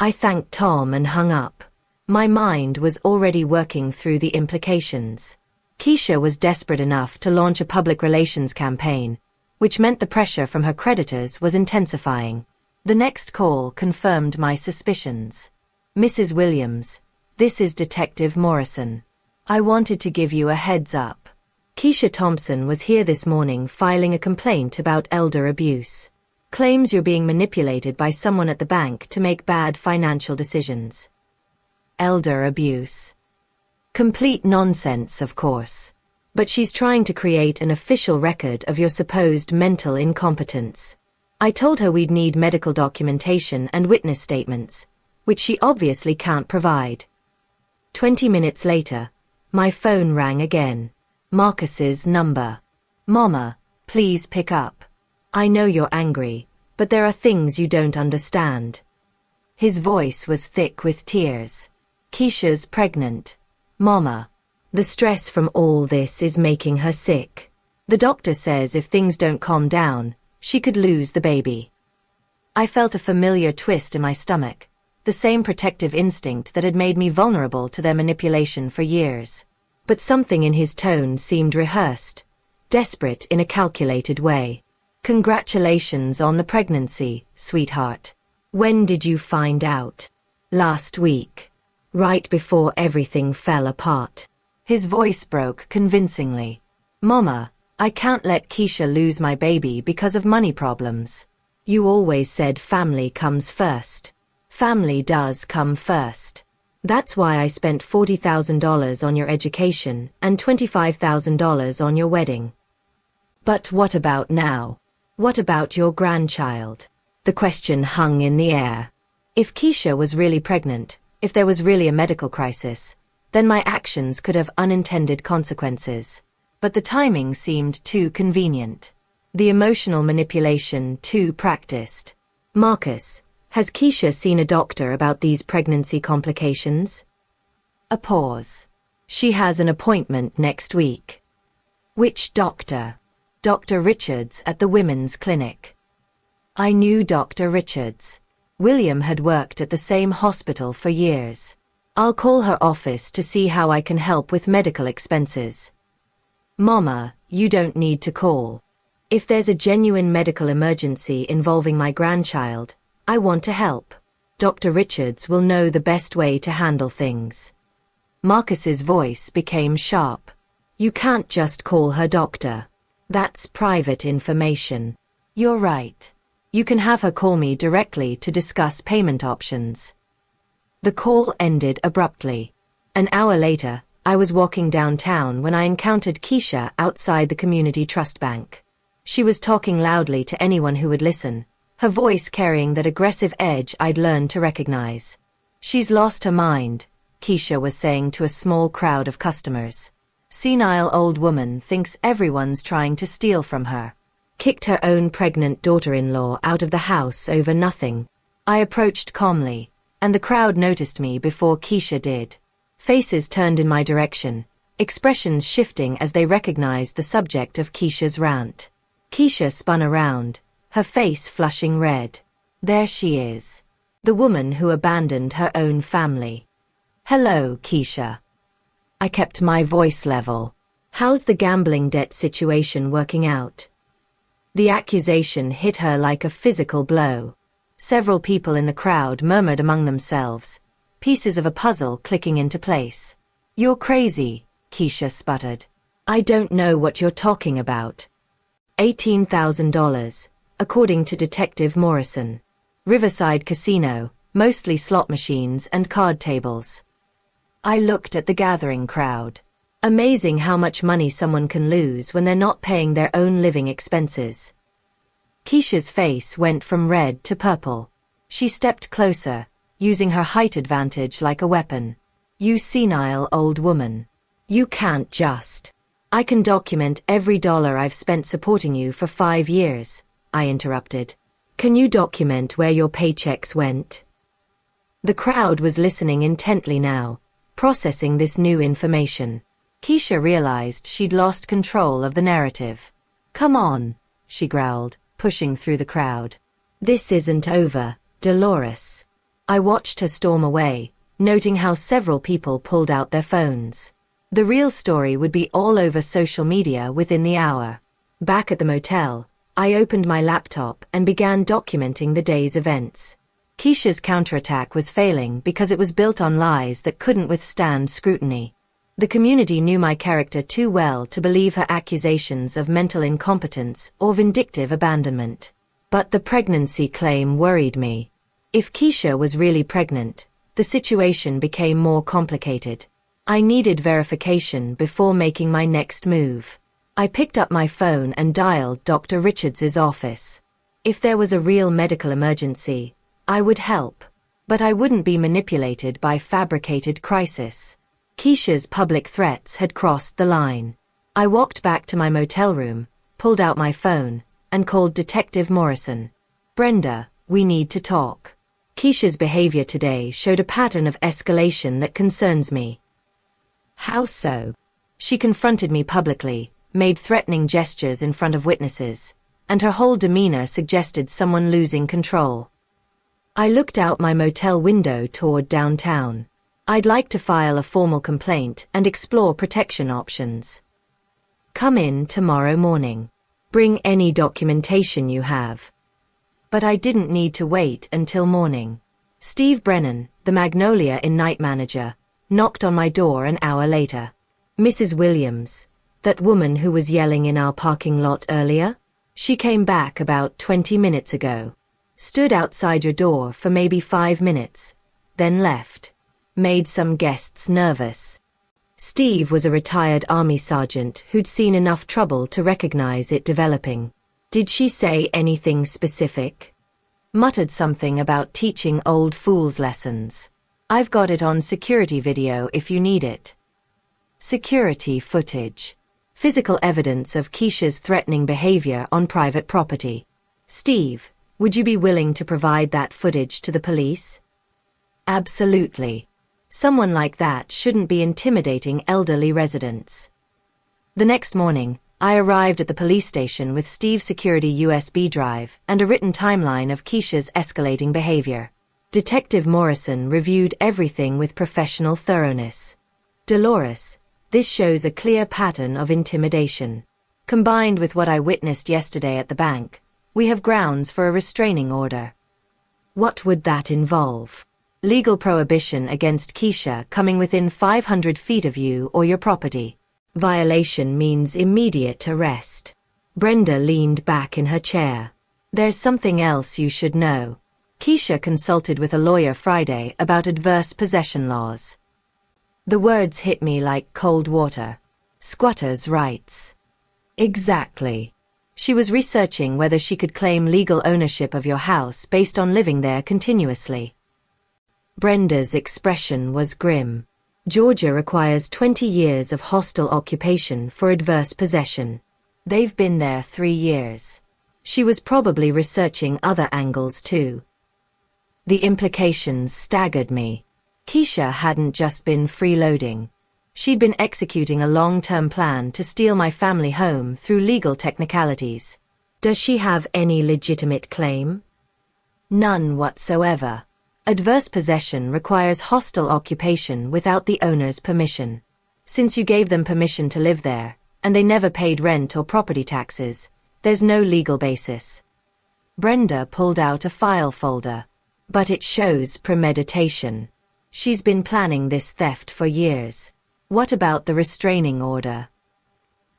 I thanked Tom and hung up. My mind was already working through the implications. Keisha was desperate enough to launch a public relations campaign, which meant the pressure from her creditors was intensifying. The next call confirmed my suspicions. Mrs. Williams, this is Detective Morrison. I wanted to give you a heads up. Keisha Thompson was here this morning filing a complaint about elder abuse. Claims you're being manipulated by someone at the bank to make bad financial decisions. Elder abuse. Complete nonsense, of course. But she's trying to create an official record of your supposed mental incompetence. I told her we'd need medical documentation and witness statements, which she obviously can't provide. 20 minutes later, my phone rang again. Marcus's number. Mama, please pick up. I know you're angry, but there are things you don't understand. His voice was thick with tears. Keisha's pregnant. Mama. The stress from all this is making her sick. The doctor says if things don't calm down, she could lose the baby. I felt a familiar twist in my stomach, the same protective instinct that had made me vulnerable to their manipulation for years. But something in his tone seemed rehearsed, desperate in a calculated way. Congratulations on the pregnancy, sweetheart. When did you find out? Last week. Right before everything fell apart. His voice broke convincingly. Mama, I can't let Keisha lose my baby because of money problems. You always said family comes first. Family does come first. That's why I spent $40,000 on your education and $25,000 on your wedding. But what about now? What about your grandchild? The question hung in the air. If Keisha was really pregnant, if there was really a medical crisis, then my actions could have unintended consequences. But the timing seemed too convenient. The emotional manipulation too practiced. Marcus, has Keisha seen a doctor about these pregnancy complications? A pause. She has an appointment next week. Which doctor? Dr. Richards at the women's clinic. I knew Dr. Richards. William had worked at the same hospital for years. I'll call her office to see how I can help with medical expenses. Mama, you don't need to call. If there's a genuine medical emergency involving my grandchild, I want to help. Dr. Richards will know the best way to handle things. Marcus's voice became sharp. You can't just call her doctor. That's private information. You're right. You can have her call me directly to discuss payment options. The call ended abruptly. An hour later, I was walking downtown when I encountered Keisha outside the Community Trust Bank. She was talking loudly to anyone who would listen, her voice carrying that aggressive edge I'd learned to recognize. She's lost her mind, Keisha was saying to a small crowd of customers. Senile old woman thinks everyone's trying to steal from her. Kicked her own pregnant daughter-in-law out of the house over nothing. I approached calmly, and the crowd noticed me before Keisha did. Faces turned in my direction, expressions shifting as they recognized the subject of Keisha's rant. Keisha spun around, her face flushing red. There she is. The woman who abandoned her own family. Hello, Keisha. I kept my voice level. How's the gambling debt situation working out? The accusation hit her like a physical blow. Several people in the crowd murmured among themselves, pieces of a puzzle clicking into place. You're crazy, Keisha sputtered. I don't know what you're talking about. $18,000, according to Detective Morrison. Riverside Casino, mostly slot machines and card tables. I looked at the gathering crowd. Amazing how much money someone can lose when they're not paying their own living expenses. Keisha's face went from red to purple. She stepped closer, using her height advantage like a weapon. You senile old woman. You can't just. I can document every dollar I've spent supporting you for 5 years, I interrupted. Can you document where your paychecks went? The crowd was listening intently now, processing this new information. Keisha realized she'd lost control of the narrative. Come on, she growled, pushing through the crowd. This isn't over, Dolores. I watched her storm away, noting how several people pulled out their phones. The real story would be all over social media within the hour. Back at the motel, I opened my laptop and began documenting the day's events. Keisha's counterattack was failing because it was built on lies that couldn't withstand scrutiny. The community knew my character too well to believe her accusations of mental incompetence or vindictive abandonment. But the pregnancy claim worried me. If Keisha was really pregnant, the situation became more complicated. I needed verification before making my next move. I picked up my phone and dialed Dr. Richards's office. If there was a real medical emergency, I would help. But I wouldn't be manipulated by fabricated crisis. Keisha's public threats had crossed the line. I walked back to my motel room, pulled out my phone, and called Detective Morrison. "Brenda, we need to talk. Keisha's behavior today showed a pattern of escalation that concerns me." "How so?" "She confronted me publicly, made threatening gestures in front of witnesses, and her whole demeanor suggested someone losing control." I looked out my motel window toward downtown. I'd like to file a formal complaint and explore protection options. "Come in tomorrow morning. Bring any documentation you have." But I didn't need to wait until morning. Steve Brennan, the Magnolia Inn night manager, knocked on my door an hour later. "Mrs. Williams, that woman who was yelling in our parking lot earlier? She came back about 20 minutes ago. Stood outside your door for maybe 5 minutes, then left. Made some guests nervous." Steve was a retired Army sergeant who'd seen enough trouble to recognize it developing. "Did she say anything specific?" "Muttered something about teaching old fools lessons. I've got it on security video if you need it." Security footage. Physical evidence of Keisha's threatening behavior on private property. "Steve, would you be willing to provide that footage to the police?" "Absolutely. Someone like that shouldn't be intimidating elderly residents." The next morning, I arrived at the police station with Steve's security USB drive and a written timeline of Keisha's escalating behavior. Detective Morrison reviewed everything with professional thoroughness. "Dolores, this shows a clear pattern of intimidation. Combined with what I witnessed yesterday at the bank, we have grounds for a restraining order." "What would that involve?" "Legal prohibition against Keisha coming within 500 feet of you or your property. Violation means immediate arrest." Brenda leaned back in her chair. "There's something else you should know. Keisha consulted with a lawyer Friday about adverse possession laws." The words hit me like cold water. Squatters' rights. Exactly. She was researching whether she could claim legal ownership of your house based on living there continuously. Brenda's expression was grim. "Georgia requires 20 years of hostile occupation for adverse possession. They've been there 3 years. She was probably researching other angles too." The implications staggered me. Keisha hadn't just been freeloading. She'd been executing a long-term plan to steal my family home through legal technicalities. Does she have any legitimate claim? None whatsoever. Adverse possession requires hostile occupation without the owner's permission. Since you gave them permission to live there, and they never paid rent or property taxes, there's no legal basis. Brenda pulled out a file folder. "But it shows premeditation. She's been planning this theft for years. What about the restraining order?"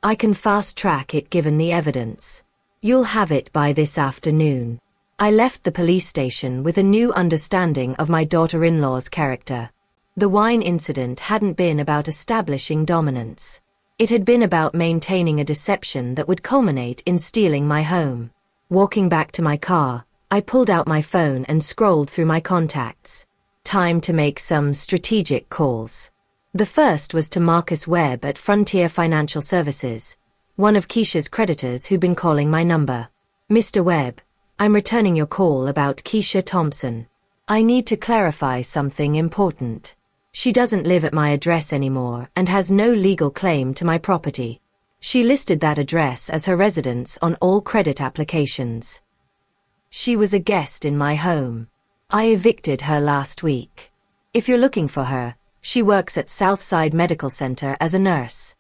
"I can fast-track it given the evidence. You'll have it by this afternoon." I left the police station with a new understanding of my daughter-in-law's character. The wine incident hadn't been about establishing dominance. It had been about maintaining a deception that would culminate in stealing my home. Walking back to my car, I pulled out my phone and scrolled through my contacts. Time to make some strategic calls. The first was to Marcus Webb at Frontier Financial Services, one of Keisha's creditors who'd been calling my number. "Mr. Webb, I'm returning your call about Keisha Thompson. I need to clarify something important. She doesn't live at my address anymore and has no legal claim to my property. She listed that address as her residence on all credit applications. She was a guest in my home. I evicted her last week. If you're looking for her, she works at Southside Medical Center as a nurse.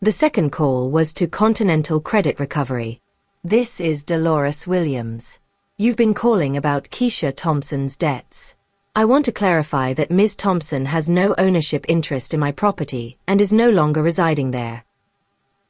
The second call was to Continental Credit Recovery. This is Dolores Williams. You've been calling about Keisha Thompson's debts. I want to clarify that Ms. Thompson has no ownership interest in my property and is no longer residing there.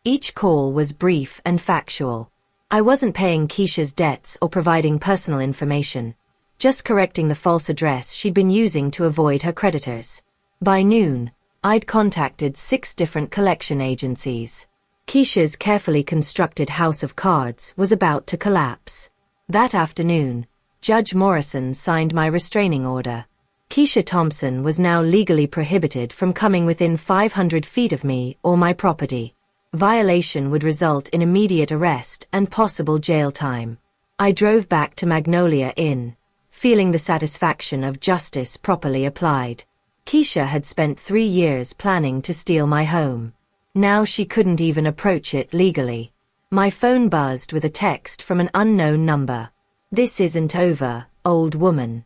Each call was brief and factual. I wasn't paying Keisha's debts or providing personal information, just correcting the false address she'd been using to avoid her creditors. By noon, I'd contacted 6 different collection agencies. Keisha's carefully constructed house of cards was about to collapse. That afternoon, Judge Morrison signed my restraining order. Keisha Thompson was now legally prohibited from coming within 500 feet of me or my property. Violation would result in immediate arrest and possible jail time. I drove back to Magnolia Inn, feeling the satisfaction of justice properly applied. Keisha had spent 3 years planning to steal my home. Now she couldn't even approach it legally. My phone buzzed with a text from an unknown number. "This isn't over, old woman."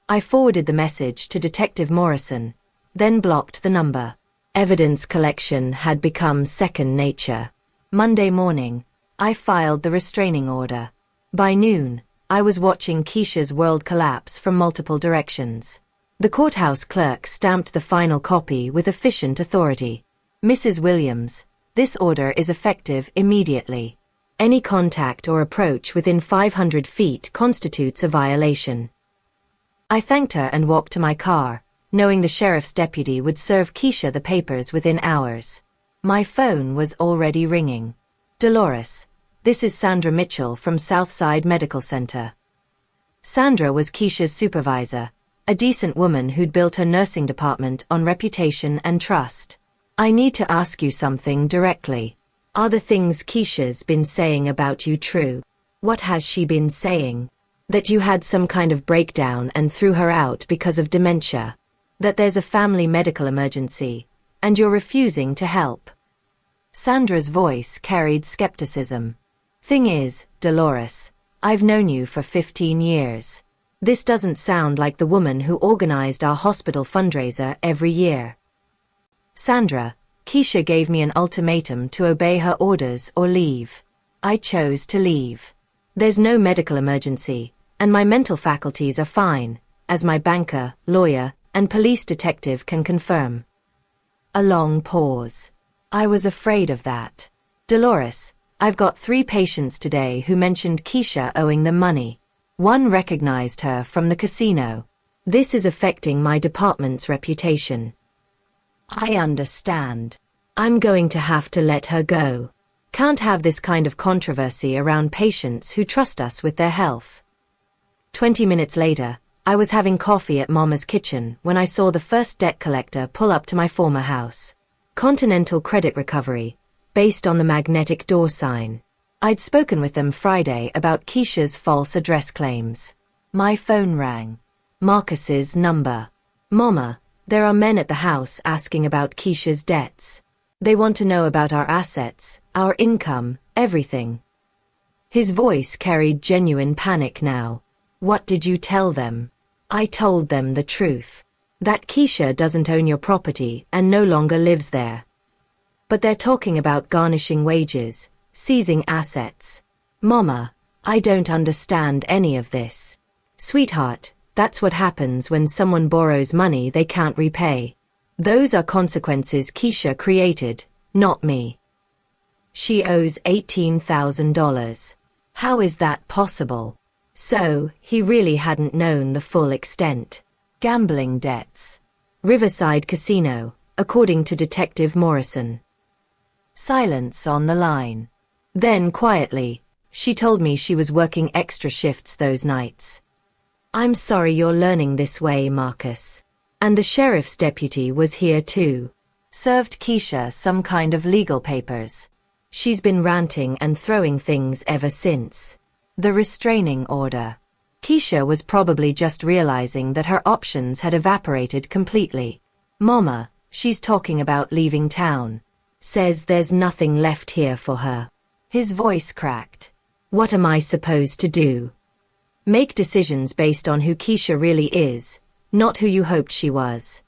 I forwarded the message to Detective Morrison, then blocked the number. Evidence collection had become second nature. Monday morning, I filed the restraining order. By noon, I was watching Keisha's world collapse from multiple directions. The courthouse clerk stamped the final copy with efficient authority. "Mrs. Williams, this order is effective immediately. Any contact or approach within 500 feet constitutes a violation." I thanked her and walked to my car, knowing the sheriff's deputy would serve Keisha the papers within hours. My phone was already ringing. "Dolores, this is Sandra Mitchell from Southside Medical Center." Sandra was Keisha's supervisor, a decent woman who'd built her nursing department on reputation and trust. "I need to ask you something directly. Are the things Keisha's been saying about you true?" "What has she been saying?" "That you had some kind of breakdown and threw her out because of dementia. That there's a family medical emergency, and you're refusing to help." Sandra's voice carried skepticism. "Thing is, Dolores, I've known you for 15 years. This doesn't sound like the woman who organized our hospital fundraiser every year." "Sandra, Keisha gave me an ultimatum to obey her orders or leave. I chose to leave. There's no medical emergency, and my mental faculties are fine, as my banker, lawyer, and police detective can confirm." A long pause. "I was afraid of that. Dolores, I've got 3 patients today who mentioned Keisha owing them money. One recognized her from the casino. This is affecting my department's reputation." "I understand. I'm going to have to let her go. Can't have this kind of controversy around patients who trust us with their health." 20 minutes later, I was having coffee at Mama's kitchen when I saw the first debt collector pull up to my former house. Continental Credit Recovery, based on the magnetic door sign. I'd spoken with them Friday about Keisha's false address claims. My phone rang. Marcus's number. "Mama, there are men at the house asking about Keisha's debts. They want to know about our assets, our income, everything." His voice carried genuine panic now. "What did you tell them?" "I told them the truth. That Keisha doesn't own your property and no longer lives there. But they're talking about garnishing wages, seizing assets." "Mama, I don't understand any of this." "Sweetheart, that's what happens when someone borrows money they can't repay. Those are consequences Keisha created, not me. She owes $18,000. How is that possible?" So, he really hadn't known the full extent. Gambling debts. Riverside Casino, according to Detective Morrison. Silence on the line. Then quietly, she told me she was working extra shifts those nights. "I'm sorry you're learning this way, Marcus." And the sheriff's deputy was here too. Served Keisha some kind of legal papers. She's been ranting and throwing things ever since. The restraining order. Keisha was probably just realizing that her options had evaporated completely. "Mama, she's talking about leaving town. Says there's nothing left here for her." His voice cracked. "What am I supposed to do?" Make decisions based on who Keisha really is, not who you hoped she was.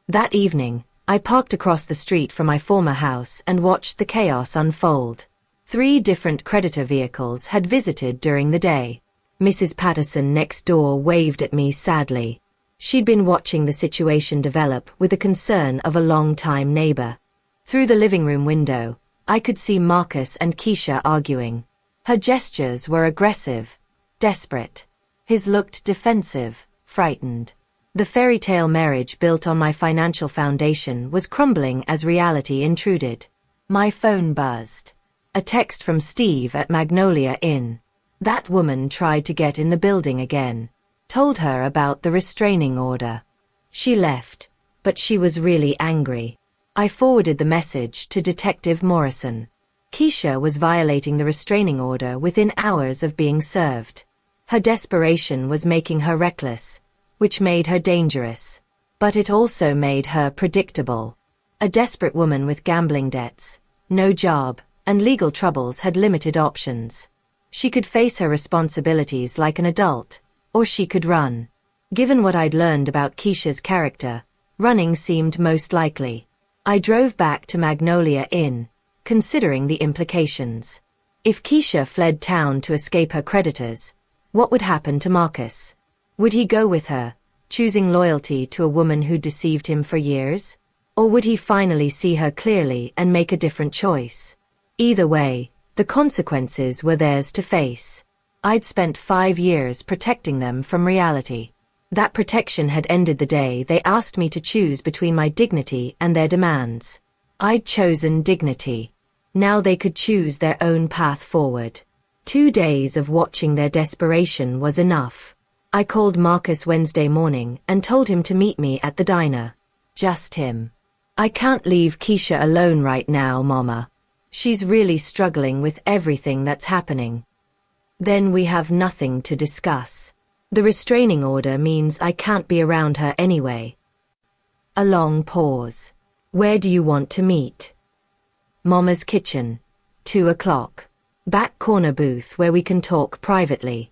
That evening, I parked across the street from my former house and watched the chaos unfold. 3 different creditor vehicles had visited during the day. Mrs. Patterson next door waved at me sadly. She'd been watching the situation develop with the concern of a long-time neighbor. Through the living room window, I could see Marcus and Keisha arguing. Her gestures were aggressive, desperate. His looked defensive, frightened. The fairy tale marriage built on my financial foundation was crumbling as reality intruded. My phone buzzed. A text from Steve at Magnolia Inn. That woman tried to get in the building again. Told her about the restraining order. She left, but she was really angry. I forwarded the message to Detective Morrison. Keisha was violating the restraining order within hours of being served. Her desperation was making her reckless, which made her dangerous. But it also made her predictable. A desperate woman with gambling debts, no job, and legal troubles had limited options. She could face her responsibilities like an adult, or she could run. Given what I'd learned about Keisha's character, running seemed most likely. I drove back to Magnolia Inn, considering the implications. If Keisha fled town to escape her creditors, what would happen to Marcus? Would he go with her, choosing loyalty to a woman who deceived him for years? Or would he finally see her clearly and make a different choice? Either way, the consequences were theirs to face. I'd spent 5 years protecting them from reality. That protection had ended the day they asked me to choose between my dignity and their demands. I'd chosen dignity. Now they could choose their own path forward. 2 days of watching their desperation was enough. I called Marcus Wednesday morning and told him to meet me at the diner. Just him. I can't leave Keisha alone right now, Mama. She's really struggling with everything that's happening. Then we have nothing to discuss. The restraining order means I can't be around her anyway. A long pause. Where do you want to meet? Mama's kitchen. 2 o'clock. Back corner booth where we can talk privately.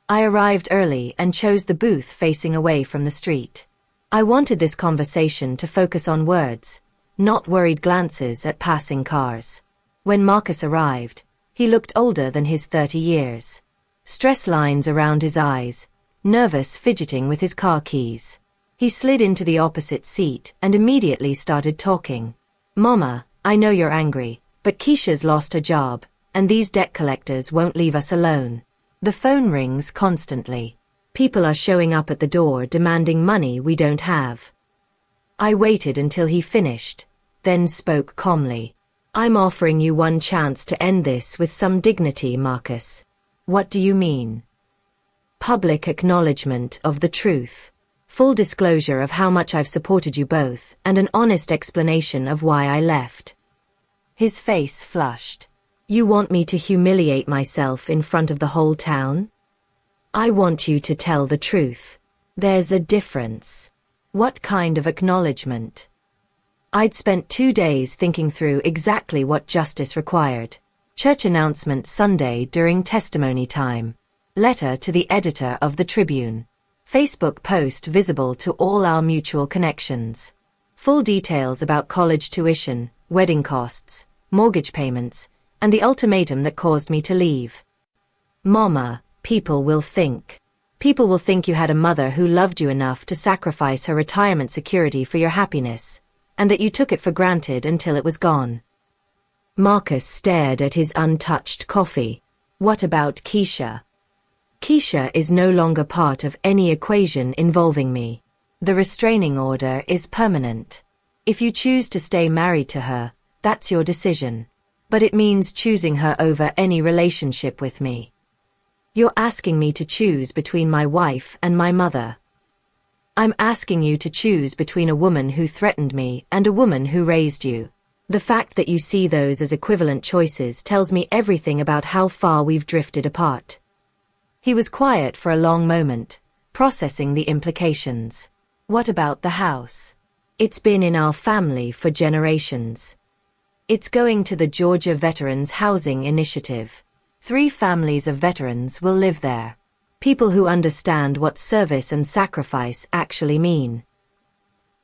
I arrived early and chose the booth facing away from the street. I wanted this conversation to focus on words, not worried glances at passing cars. When Marcus arrived, he looked older than his 30 years. Stress lines around his eyes, nervous fidgeting with his car keys. He slid into the opposite seat and immediately started talking. Mama, I know you're angry, but Keisha's lost her job, and these debt collectors won't leave us alone. The phone rings constantly. People are showing up at the door demanding money we don't have. I waited until he finished, then spoke calmly. I'm offering you one chance to end this with some dignity, Marcus. What do you mean? Public acknowledgement of the truth. Full disclosure of how much I've supported you both, and an honest explanation of why I left. His face flushed. You want me to humiliate myself in front of the whole town? I want you to tell the truth. There's a difference. What kind of acknowledgement? I'd spent 2 days thinking through exactly what justice required. Church announcement Sunday during testimony time. Letter to the editor of the Tribune. Facebook post visible to all our mutual connections. Full details about college tuition, wedding costs, mortgage payments, and the ultimatum that caused me to leave. Mama, people will think. People will think you had a mother who loved you enough to sacrifice her retirement security for your happiness, and that you took it for granted until it was gone. Marcus stared at his untouched coffee. What about Keisha? Keisha is no longer part of any equation involving me. The restraining order is permanent. If you choose to stay married to her, that's your decision. But it means choosing her over any relationship with me. You're asking me to choose between my wife and my mother. I'm asking you to choose between a woman who threatened me and a woman who raised you. The fact that you see those as equivalent choices tells me everything about how far we've drifted apart. He was quiet for a long moment, processing the implications. What about the house? It's been in our family for generations. It's going to the Georgia Veterans Housing Initiative. 3 families of veterans will live there. People who understand what service and sacrifice actually mean.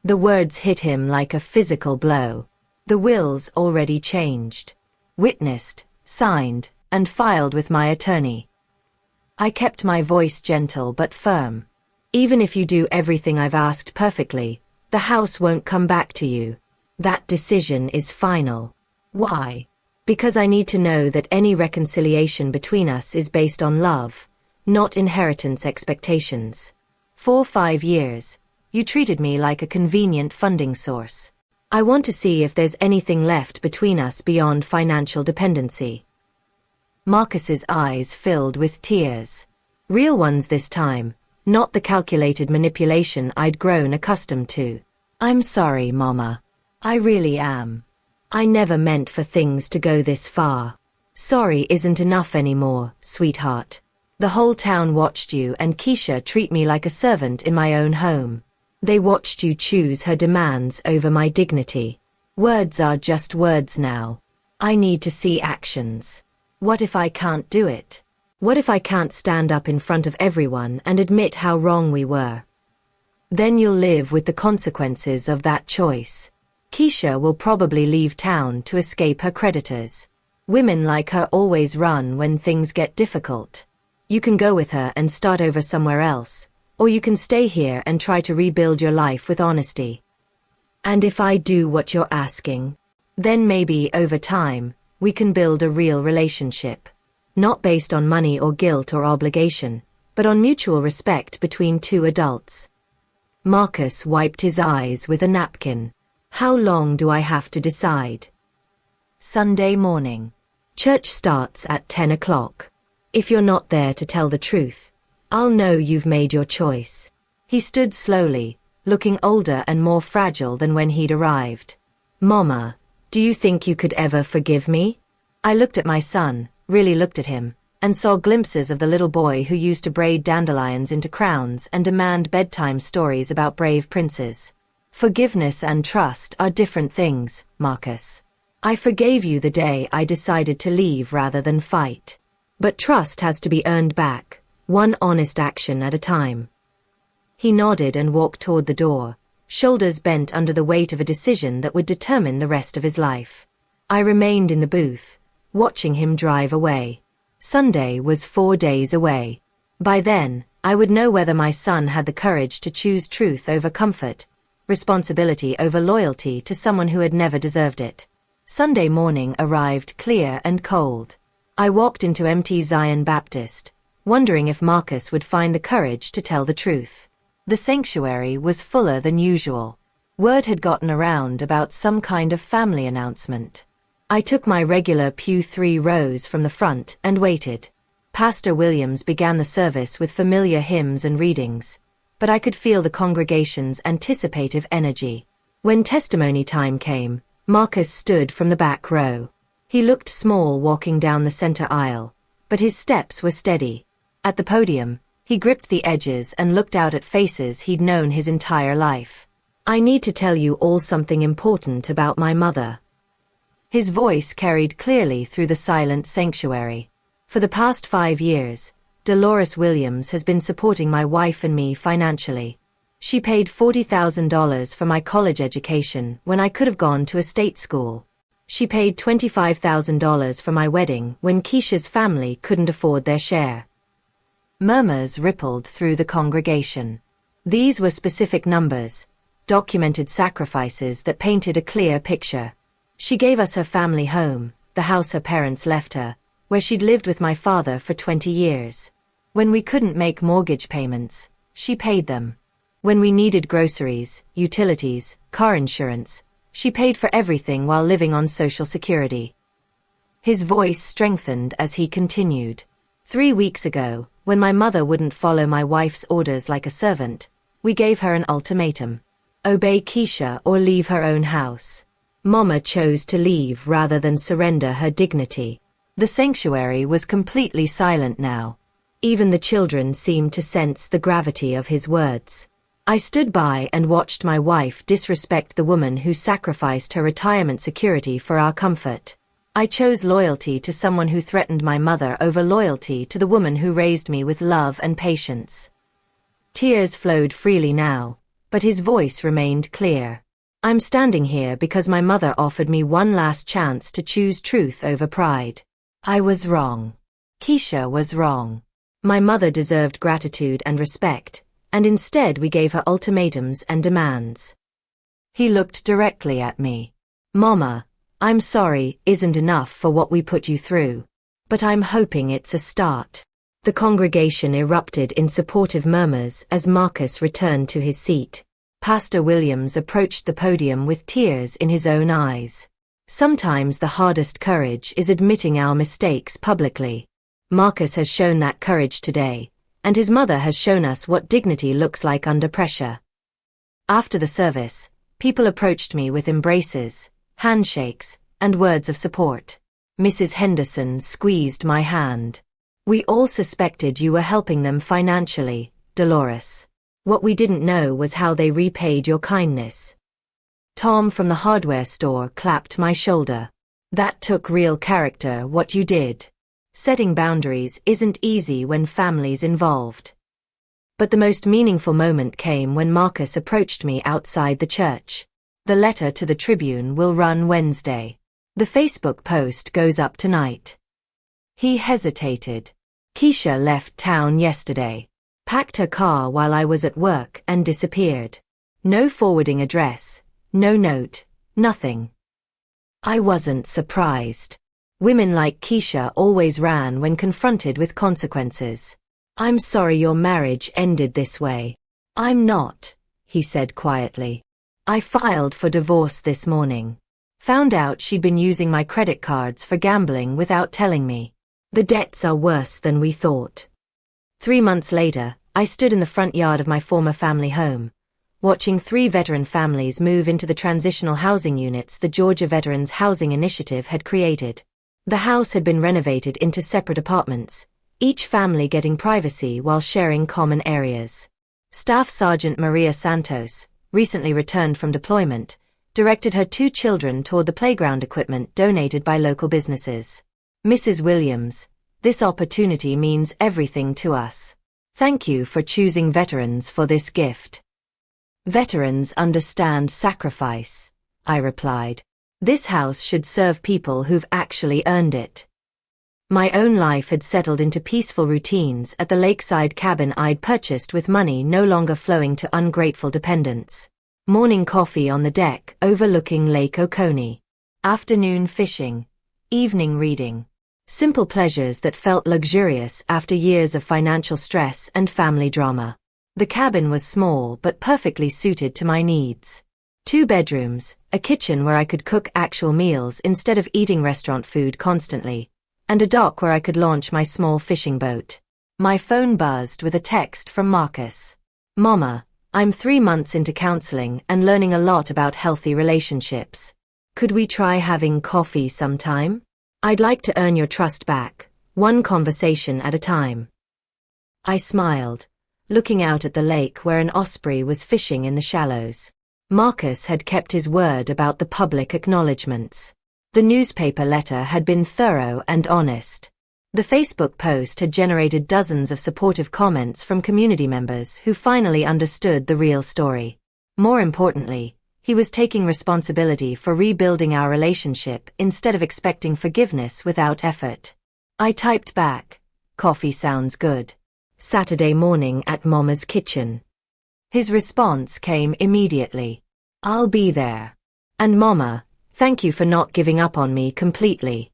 The words hit him like a physical blow. The will's already changed. Witnessed, signed, and filed with my attorney. I kept my voice gentle but firm. Even if you do everything I've asked perfectly, the house won't come back to you. That decision is final. Why? Because I need to know that any reconciliation between us is based on love, not inheritance expectations. For 5 years, you treated me like a convenient funding source. I want to see if there's anything left between us beyond financial dependency. Marcus's eyes filled with tears. Real ones this time, not the calculated manipulation I'd grown accustomed to. I'm sorry, Mama. I really am. I never meant for things to go this far. Sorry isn't enough anymore, sweetheart. The whole town watched you and Keisha treat me like a servant in my own home. They watched you choose her demands over my dignity. Words are just words now. I need to see actions. What if I can't do it? What if I can't stand up in front of everyone and admit how wrong we were? Then you'll live with the consequences of that choice. Keisha will probably leave town to escape her creditors. Women like her always run when things get difficult. You can go with her and start over somewhere else, or you can stay here and try to rebuild your life with honesty. And if I do what you're asking, then maybe over time, we can build a real relationship. Not based on money or guilt or obligation, but on mutual respect between two adults. Marcus wiped his eyes with a napkin. How long do I have to decide? Sunday morning. Church starts at 10 o'clock. If you're not there to tell the truth, I'll know you've made your choice. He stood slowly, looking older and more fragile than when he'd arrived. Mama, do you think you could ever forgive me? I looked at my son, really looked at him, and saw glimpses of the little boy who used to braid dandelions into crowns and demand bedtime stories about brave princes. Forgiveness and trust are different things, Marcus. I forgave you the day I decided to leave rather than fight. But trust has to be earned back, one honest action at a time. He nodded and walked toward the door, shoulders bent under the weight of a decision that would determine the rest of his life. I remained in the booth, watching him drive away. Sunday was 4 days away. By then, I would know whether my son had the courage to choose truth over comfort, responsibility over loyalty to someone who had never deserved it. Sunday morning arrived clear and cold. I walked into empty Zion Baptist, wondering if Marcus would find the courage to tell the truth. The sanctuary was fuller than usual. Word had gotten around about some kind of family announcement. I took my regular pew 3 rows from the front and waited. Pastor Williams began the service with familiar hymns and readings, but I could feel the congregation's anticipative energy. When testimony time came, Marcus stood from the back row. He looked small walking down the center aisle, but his steps were steady. At the podium, he gripped the edges and looked out at faces he'd known his entire life. I need to tell you all something important about my mother. His voice carried clearly through the silent sanctuary. For the past 5 years, Dolores Williams has been supporting my wife and me financially. She paid $40,000 for my college education when I could have gone to a state school. She paid $25,000 for my wedding when Keisha's family couldn't afford their share. Murmurs rippled through the congregation. These were specific numbers, documented sacrifices that painted a clear picture. She gave us her family home, the house her parents left her, where she'd lived with my father for 20 years. When we couldn't make mortgage payments, she paid them. When we needed groceries, utilities, car insurance, she paid for everything while living on Social Security. His voice strengthened as he continued. 3 weeks ago, when my mother wouldn't follow my wife's orders like a servant, we gave her an ultimatum. Obey Keisha or leave her own house. Mama chose to leave rather than surrender her dignity. The sanctuary was completely silent now. Even the children seemed to sense the gravity of his words. I stood by and watched my wife disrespect the woman who sacrificed her retirement security for our comfort. I chose loyalty to someone who threatened my mother over loyalty to the woman who raised me with love and patience. Tears flowed freely now, but his voice remained clear. I'm standing here because my mother offered me one last chance to choose truth over pride. I was wrong. Keisha was wrong. My mother deserved gratitude and respect, and instead we gave her ultimatums and demands. He looked directly at me. Mama, I'm sorry isn't enough for what we put you through, but I'm hoping it's a start. The congregation erupted in supportive murmurs as Marcus returned to his seat. Pastor Williams approached the podium with tears in his own eyes. Sometimes the hardest courage is admitting our mistakes publicly. Marcus has shown that courage today, and his mother has shown us what dignity looks like under pressure. After the service, people approached me with embraces, handshakes, and words of support. Mrs. Henderson squeezed my hand. We all suspected you were helping them financially, Dolores. What we didn't know was how they repaid your kindness. Tom from the hardware store clapped my shoulder. That took real character, what you did. Setting boundaries isn't easy when family's involved. But the most meaningful moment came when Marcus approached me outside the church. The letter to the Tribune will run Wednesday. The Facebook post goes up tonight. He hesitated. Keisha left town yesterday. Packed her car while I was at work and disappeared. No forwarding address, no note, nothing. I wasn't surprised. Women like Keisha always ran when confronted with consequences. I'm sorry your marriage ended this way. I'm not, he said quietly. I filed for divorce this morning. Found out she'd been using my credit cards for gambling without telling me. The debts are worse than we thought. 3 months later, I stood in the front yard of my former family home, watching 3 veteran families move into the transitional housing units the Georgia Veterans Housing Initiative had created. The house had been renovated into separate apartments, each family getting privacy while sharing common areas. Staff Sergeant Maria Santos, recently returned from deployment, directed her 2 children toward the playground equipment donated by local businesses. Mrs. Williams, this opportunity means everything to us. Thank you for choosing veterans for this gift. Veterans understand sacrifice, I replied. This house should serve people who've actually earned it. My own life had settled into peaceful routines at the lakeside cabin I'd purchased with money no longer flowing to ungrateful dependents. Morning coffee on the deck overlooking Lake Oconee. Afternoon fishing. Evening reading. Simple pleasures that felt luxurious after years of financial stress and family drama. The cabin was small but perfectly suited to my needs. 2 bedrooms, a kitchen where I could cook actual meals instead of eating restaurant food constantly, and a dock where I could launch my small fishing boat. My phone buzzed with a text from Marcus. Mama, I'm 3 months into counseling and learning a lot about healthy relationships. Could we try having coffee sometime? I'd like to earn your trust back, one conversation at a time. I smiled, looking out at the lake where an osprey was fishing in the shallows. Marcus had kept his word about the public acknowledgements. The newspaper letter had been thorough and honest. The Facebook post had generated dozens of supportive comments from community members who finally understood the real story. More importantly, he was taking responsibility for rebuilding our relationship instead of expecting forgiveness without effort. I typed back, "Coffee sounds good. Saturday morning at Mama's kitchen." His response came immediately. "I'll be there. And Mama, thank you for not giving up on me completely."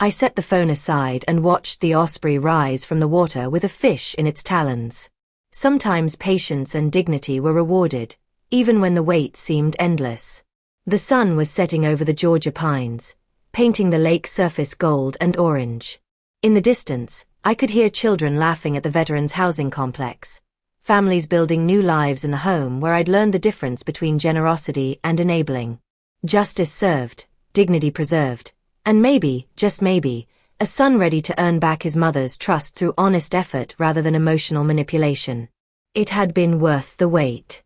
I set the phone aside and watched the osprey rise from the water with a fish in its talons. Sometimes patience and dignity were rewarded, even when the wait seemed endless. The sun was setting over the Georgia pines, painting the lake surface gold and orange. In the distance, I could hear children laughing at the veterans' housing complex, families building new lives in the home where I'd learned the difference between generosity and enabling. Justice served, dignity preserved, and maybe, just maybe, a son ready to earn back his mother's trust through honest effort rather than emotional manipulation. It had been worth the wait.